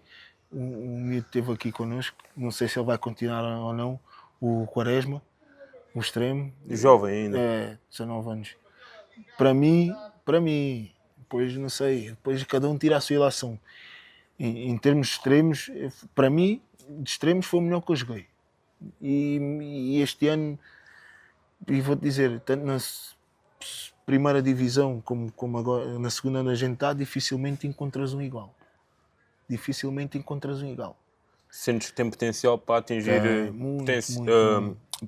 O miúdo esteve aqui connosco, não sei se ele vai continuar ou não, o Quaresma, o extremo. Jovem ainda. É, 19 anos. Para mim, depois não sei, depois cada um tira a sua ilação. Em termos de extremos, para mim, de extremos foi o melhor que eu joguei. E este ano, e vou-te dizer, tanto na primeira divisão como agora na segunda onde a gente está, dificilmente encontras um igual. Sentes que tem potencial para atingir muito.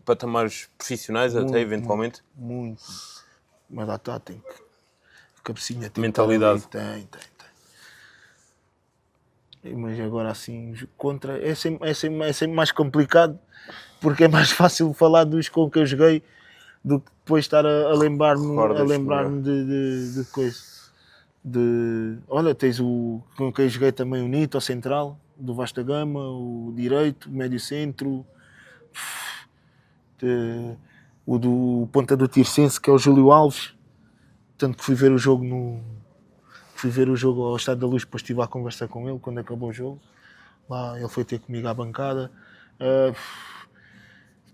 patamares profissionais até eventualmente? Muito. Mas lá está, tem que... Cabecinha tem mentalidade. Tem. Mas agora assim, contra é sempre mais complicado, porque é mais fácil falar dos com que eu joguei do que depois estar a lembrar-me de coisa. Olha, tens o com quem eu joguei também, o Nito, o central, do Vasta Gama, o direito, o médio centro, o do ponta do Tirsense, que é o Júlio Alves. Tanto que fui ver o jogo ao Estádio da Luz, depois estive a conversar com ele quando acabou o jogo. Lá ele foi ter comigo à bancada.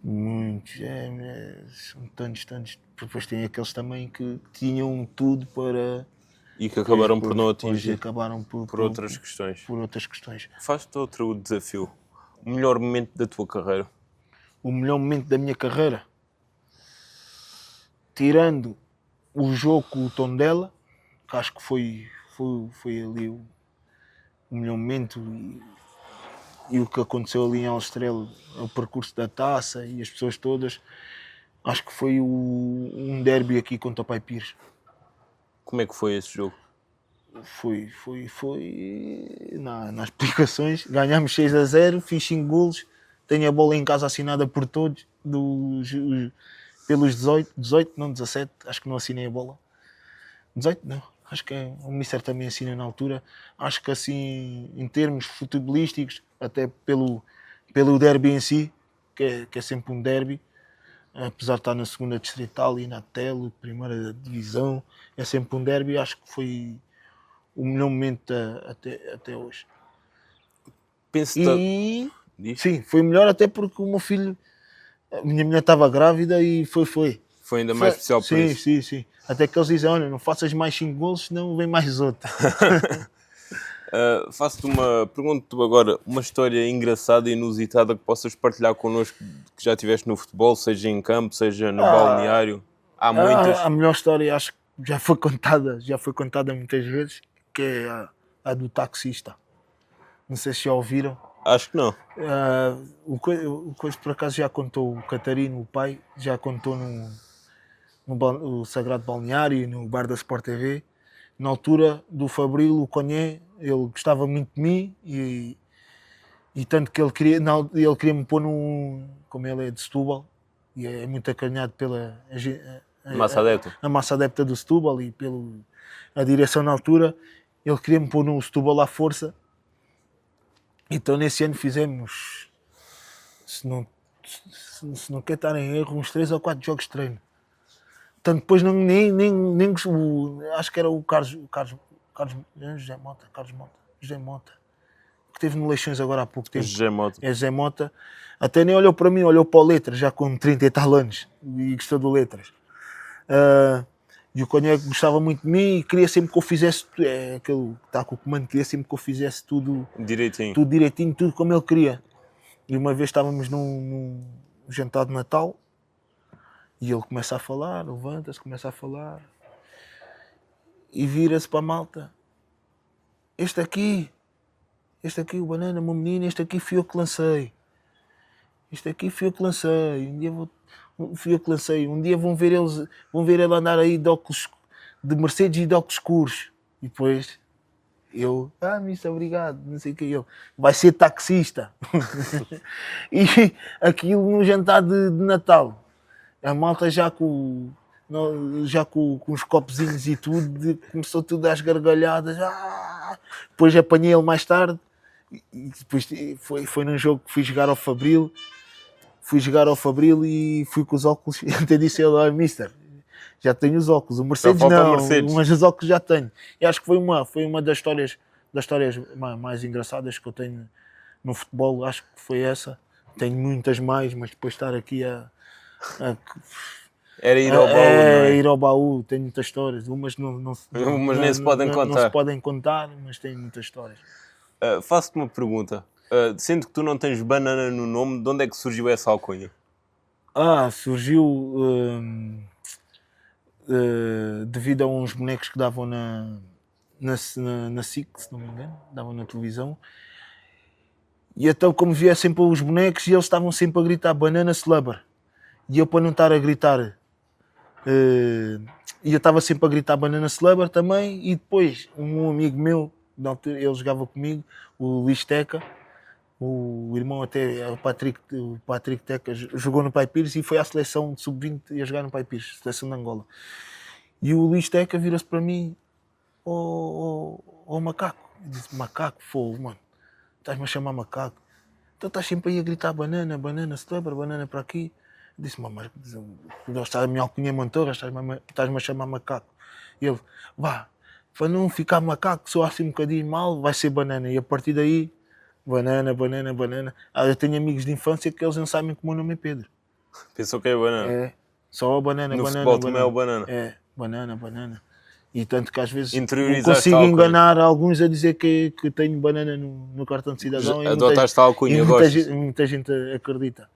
Muitos, são tantos. Depois tem aqueles também que tinham tudo para... E que acabaram por não atingir. Acabaram por outras questões. Por outras questões. Faz-te outro desafio. O melhor momento da tua carreira? O melhor momento da minha carreira? Tirando o jogo com o Tondela, que acho que foi ali o melhor momento, e o que aconteceu ali em Alstrela, o percurso da taça e as pessoas todas, acho que foi um derby aqui contra o Pai Pires. Como é que foi esse jogo? Foi nas explicações, ganhámos 6-0, fiz 5 golos, tenho a bola em casa assinada por todos, pelos 18, não 17, acho que não assinei a bola. 18 não, acho que o Mister também assina na altura. Acho que assim, em termos futebolísticos, até pelo derby em si, que é sempre um derby, apesar de estar na segunda distrital e na Tele, primeira divisão, é sempre um derby. Acho que foi o melhor momento até hoje. Sim, foi melhor até porque o meu filho, a minha mulher estava grávida e foi. Foi ainda mais especial por isso. Sim. Até que eles dizem, olha, não faças mais 5 golos, senão vem mais outro. Faço-te uma pergunta agora, uma história engraçada e inusitada que possas partilhar connosco, que já tiveste no futebol, seja em campo, seja no balneário. Há muitas. A melhor história, acho que já foi contada muitas vezes, que é a do taxista. Não sei se já ouviram. Acho que não. O coisa por acaso já contou o Catarino, o pai, já contou no Sagrado Balneário e no bar da Sport TV. Na altura do Fabril, o Conhé, ele gostava muito de mim e tanto que ele queria me pôr como ele é de Setúbal e é muito acarinhado pela a massa adepta do Setúbal e pela direção na altura, ele queria me pôr no Setúbal à força. Então nesse ano fizemos, se não quer estar em erro, uns 3 ou 4 jogos de treino. Portanto, depois acho que era o José Mota, que teve no Leixões agora há pouco tempo. José Mota. Até nem olhou para mim, olhou para o Letras, já com 30 e tal anos, e gostou do Letras. E o Conhé gostava muito de mim e queria sempre que eu fizesse, aquele que está com o comando, queria sempre que eu fizesse tudo direitinho, tudo como ele queria. E uma vez estávamos num jantar de Natal e ele começa a falar, levanta-se, começa a falar e vira-se para a malta. Este aqui, o Banana, meu menino, este aqui fui eu que lancei. Um dia vão ver ele andar aí de Mercedes e de óculos escuros. E depois eu, mister, obrigado, não sei o que. Ele vai ser taxista. E aquilo no jantar de Natal, a malta já com já com os copozinhos e tudo, começou tudo às gargalhadas. Depois apanhei ele mais tarde, e depois foi num jogo que fui jogar ao Fabril e fui com os óculos, e até disse ele, olha, mister, já tenho os óculos, o Mercedes falta o não, Mercedes. mas os óculos já tenho. E acho que foi uma das histórias mais engraçadas que eu tenho no futebol, acho que foi essa. Tenho muitas mais, mas depois estar aqui Era ir ao baú, não é? ir ao baú, tenho muitas histórias. Umas Nem se podem contar. Não se podem contar, mas tenho muitas histórias. Faço-te uma pergunta. Sendo que tu não tens banana no nome, de onde é que surgiu essa alcunha? Surgiu devido a uns bonecos que davam na SIC, se não me engano, davam na televisão. E então, como via sempre os bonecos, e eles estavam sempre a gritar Banana Slubber. E eu, para não estar a gritar, e eu estava sempre a gritar Banana Slubber também. E depois, um amigo meu, na altura, ele jogava comigo, o Luís Teca, o irmão até, o Patrick Teca, jogou no Pai Pires e foi à seleção de sub-20 a jogar no Pai Pires, seleção de Angola. E o Luís Teca vira-se para mim, macaco. Eu disse, macaco, fogo, mano. Estás-me a chamar macaco. Então estás sempre aí a gritar banana, Slubber, banana para aqui. Eu disse, mas estás a minha alcunha Mantorra, estás-me a chamar macaco. E ele, para não ficar macaco, só assim um bocadinho mal, vai ser banana. E a partir daí, banana. Eu tenho amigos de infância que eles não sabem que o meu nome é Pedro. Pensou que é banana? É, só banana, no banana. futebol também é o banana. É, banana. E tanto que às vezes Interiorizaste consigo enganar alguns a dizer que tenho banana no cartão de cidadão. Adotaste a alcunha, gostas? Muita gente acredita.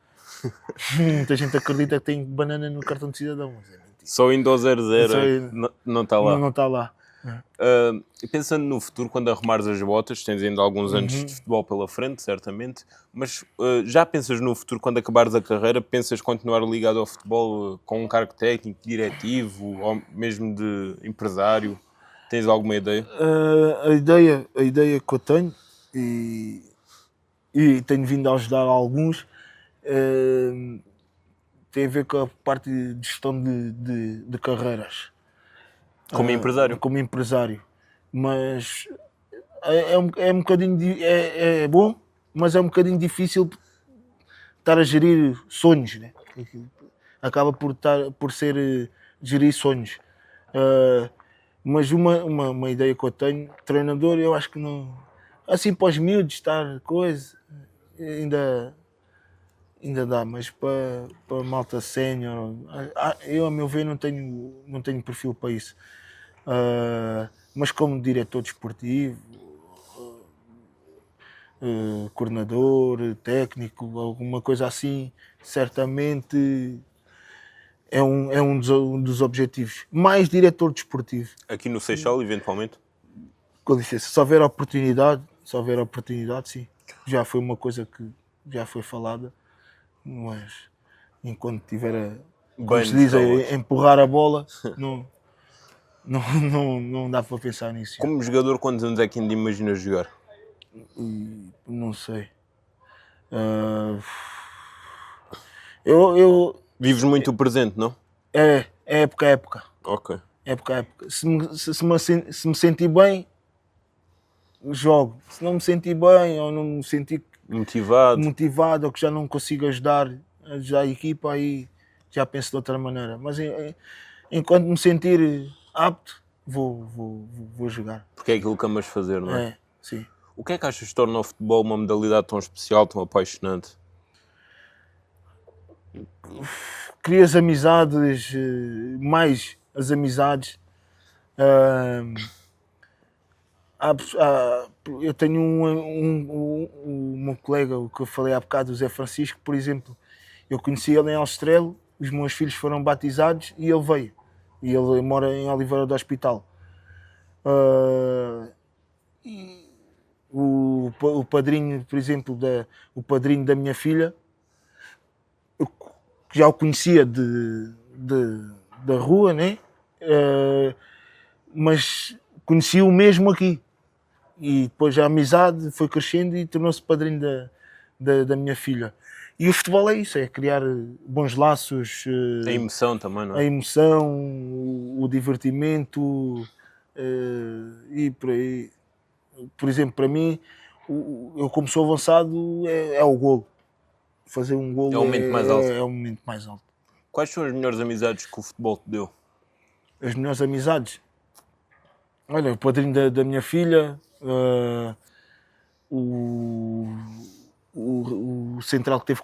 Muita gente acredita que tenho banana no cartão de cidadão. Mas é mentira. Só Windows 00 não está lá. Não está lá. Pensando no futuro, quando arrumares as botas, tens ainda alguns anos de futebol pela frente, certamente, mas já pensas no futuro, quando acabares a carreira, pensas continuar ligado ao futebol com um cargo técnico, diretivo, ou mesmo de empresário? Tens alguma ideia? A ideia que eu tenho, e tenho vindo a ajudar alguns, tem a ver com a parte de gestão de carreiras. Como empresário? Como empresário. Mas é um bocadinho... É bom, mas é um bocadinho difícil estar a gerir sonhos, né? Acaba por ser gerir sonhos. Mas uma ideia que eu tenho, treinador, eu acho que não... Assim, para os miúdos, estar coisa, ainda dá, mas para malta sénior, eu, a meu ver, não tenho perfil para isso. Mas como diretor desportivo, coordenador, técnico, alguma coisa assim, certamente é um dos objetivos. Mais diretor desportivo. Aqui no Seixal, eventualmente? Com licença, se houver oportunidade, sim. Já foi uma coisa que já foi falada, mas enquanto tiver como se diz, a empurrar a bola, não dá para pensar nisso. Como jogador, quantos anos é que ainda imaginas jogar? Não sei. Eu Vives muito o presente, não? É época. Ok. Época. Se me sentir bem, jogo. Se não me sentir bem ou não me sentir motivado ou que já não consigo ajudar a equipa, aí já penso de outra maneira. Mas enquanto me sentir apto, vou jogar. Porque é aquilo que amas fazer, não é? Sim. O que é que achas que torna o futebol uma modalidade tão especial, tão apaixonante? Crias amizades, mais as amizades. Eu tenho um colega, o que eu falei há bocado, o Zé Francisco, por exemplo. Eu conheci ele em Alstrelo, os meus filhos foram batizados e ele veio. E ele mora em Oliveira do Hospital. O padrinho, por exemplo, o padrinho da minha filha, eu já o conhecia da rua, né? Mas conheci-o mesmo aqui. E depois a amizade foi crescendo e tornou-se padrinho da minha filha. E o futebol é isso, é criar bons laços, A emoção também, não a é? emoção, o divertimento e por aí. Por exemplo, para mim, eu como sou avançado, é o golo. Fazer um É golo o momento mais alto. é o momento mais alto. Quais são as melhores amizades que o futebol te deu? As melhores amizades. Olha, o padrinho da minha filha, o central que teve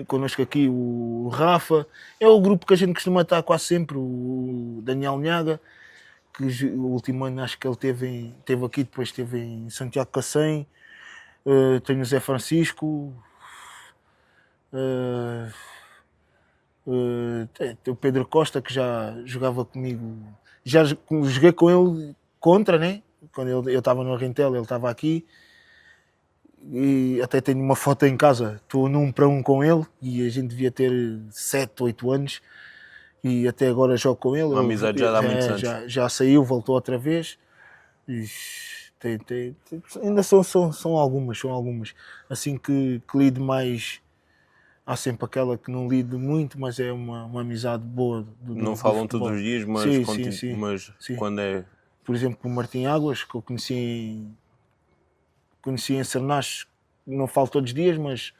connosco aqui, o Rafa. É o grupo que a gente costuma estar quase sempre, o Daniel Nhaga, que o último ano acho que ele teve aqui, depois esteve em Santiago Cacém. Tenho o Zé Francisco. Tem o Pedro Costa, que já jogava comigo. Já joguei com ele contra, né? Quando eu estava no Rintel, ele estava aqui. E até tenho uma foto em casa, estou num para um com ele e a gente devia ter 7, 8 anos e até agora jogo com ele. Uma amizade já dá muitos anos. Já saiu, voltou outra vez. E ainda são algumas. Assim que lido mais, há sempre aquela que não lido muito, mas é uma amizade boa. Não falam todos os dias, mas, sim. Quando é... Por exemplo, o Martim Águas, que eu conheci em Cernaches, não falo todos os dias, mas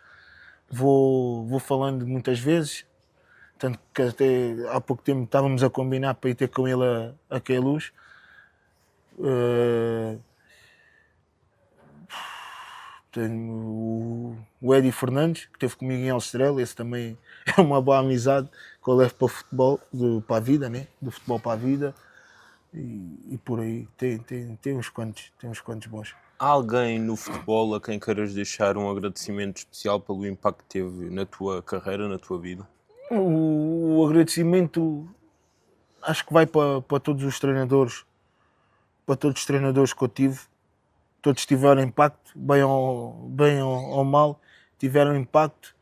vou falando muitas vezes. Tanto que até há pouco tempo estávamos a combinar para ir ter com ele a Queluz. Tenho o Eddie Fernandes, que esteve comigo em Alstrela, esse também é uma boa amizade que eu levo para o futebol, para a vida, né? Do futebol para a vida. E por aí tem uns quantos bons. Há alguém no futebol a quem queiras deixar um agradecimento especial pelo impacto que teve na tua carreira, na tua vida? O agradecimento acho que vai para todos os treinadores, que eu tive. Todos tiveram impacto, bem ou mal, tiveram impacto.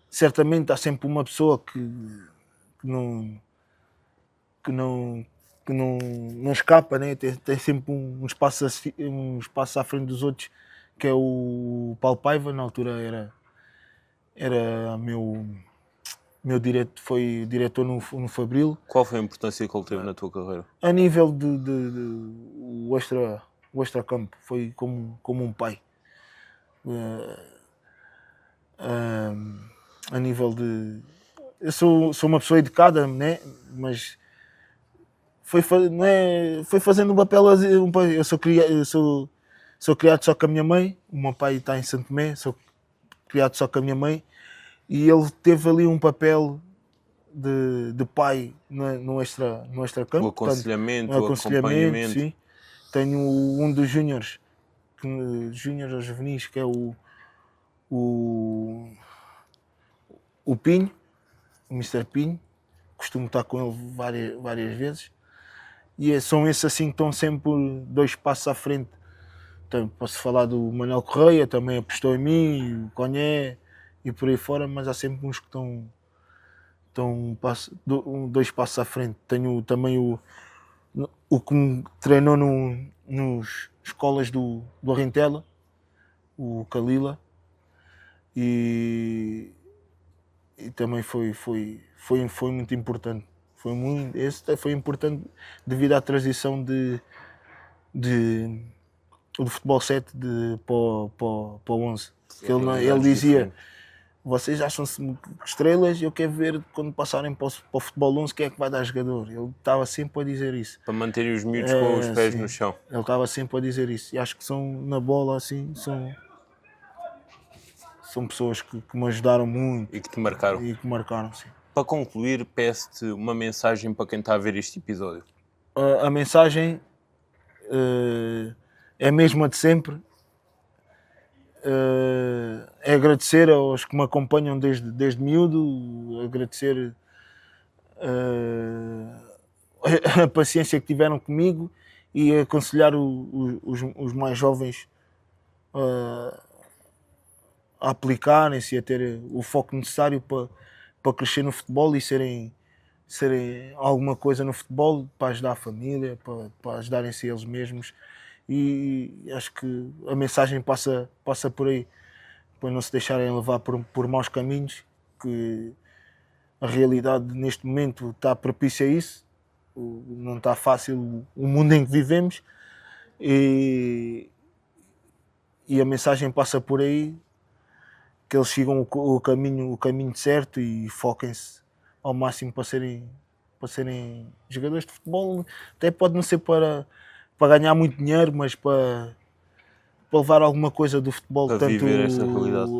Certamente há sempre uma pessoa que não escapa, né? Tem sempre um espaço à frente dos outros, que é o Paulo Paiva. Na altura era foi diretor no Fabril. Qual foi a importância que ele teve na tua carreira? A nível de o extra-campo, foi como um pai. A nível de... Eu sou uma pessoa educada, né? Mas foi fazendo um papel... Eu sou criado só com a minha mãe. O meu pai está em Santo Tomé, sou criado só com a minha mãe. E ele teve ali um papel de pai no extra-campo. O aconselhamento, o acompanhamento. Sim. Tenho um dos júniores ou juvenis, que é o Pinho, o Mr. Pinho. Costumo estar com ele várias vezes. E são esses assim que estão sempre 2 passos à frente. Então, posso falar do Manuel Correia, também apostou em mim, o Conhé e por aí fora, mas há sempre uns que estão 2 passos à frente. Tenho também o que me treinou nos escolas do Arrentela, o Kalila, e também foi muito importante. Esse foi importante devido à transição do futebol 7 para o 11. Ele dizia: vocês acham-se estrelas, eu quero ver quando passarem para o futebol 11 quem é que vai dar jogador. Ele estava sempre a dizer isso. Para manterem os miúdos com os pés no chão. Ele estava sempre a dizer isso. E acho que na bola assim, são pessoas que me ajudaram muito. E que te marcaram. Sim. Para concluir, peço-te uma mensagem para quem está a ver este episódio. A mensagem é a mesma de sempre. É agradecer aos que me acompanham desde miúdo, agradecer a paciência que tiveram comigo e aconselhar os mais jovens a aplicarem-se e a ter o foco necessário para crescer no futebol e serem alguma coisa no futebol, para ajudar a família, para ajudarem-se eles mesmos. E acho que a mensagem passa por aí, para não se deixarem levar por maus caminhos, que a realidade neste momento está propícia a isso, não está fácil o mundo em que vivemos, e a mensagem passa por aí, que eles sigam o caminho certo e foquem-se ao máximo para serem jogadores de futebol. Até pode não ser para ganhar muito dinheiro, mas para levar alguma coisa do futebol, Para tanto viver essa realidade.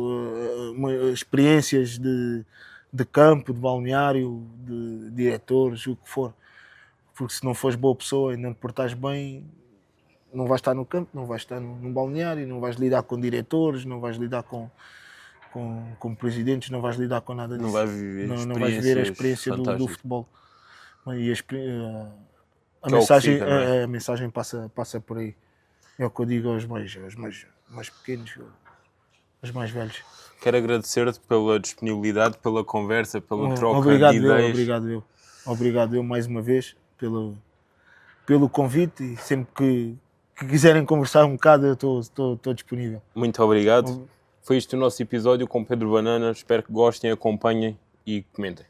Experiências de campo, de balneário, de diretores, o que for. Porque se não fores boa pessoa e não te portares bem, não vais estar no campo, não vais estar no balneário, não vais lidar com diretores, não vais lidar com presidentes, não vais lidar com nada disso. Não vais viver Não vais viver a experiência do fantásticas. futebol. E a Que é o que mensagem, fica, não é? a mensagem passa por aí. É o que eu digo aos mais pequenos, aos mais velhos. Quero agradecer-te pela disponibilidade, pela conversa, pela troca Obrigado de ideias. Obrigado eu mais uma vez pelo convite, e sempre que quiserem conversar um bocado eu estou disponível. Muito obrigado. Foi este o nosso episódio com Pedro Banana. Espero que gostem, acompanhem e comentem.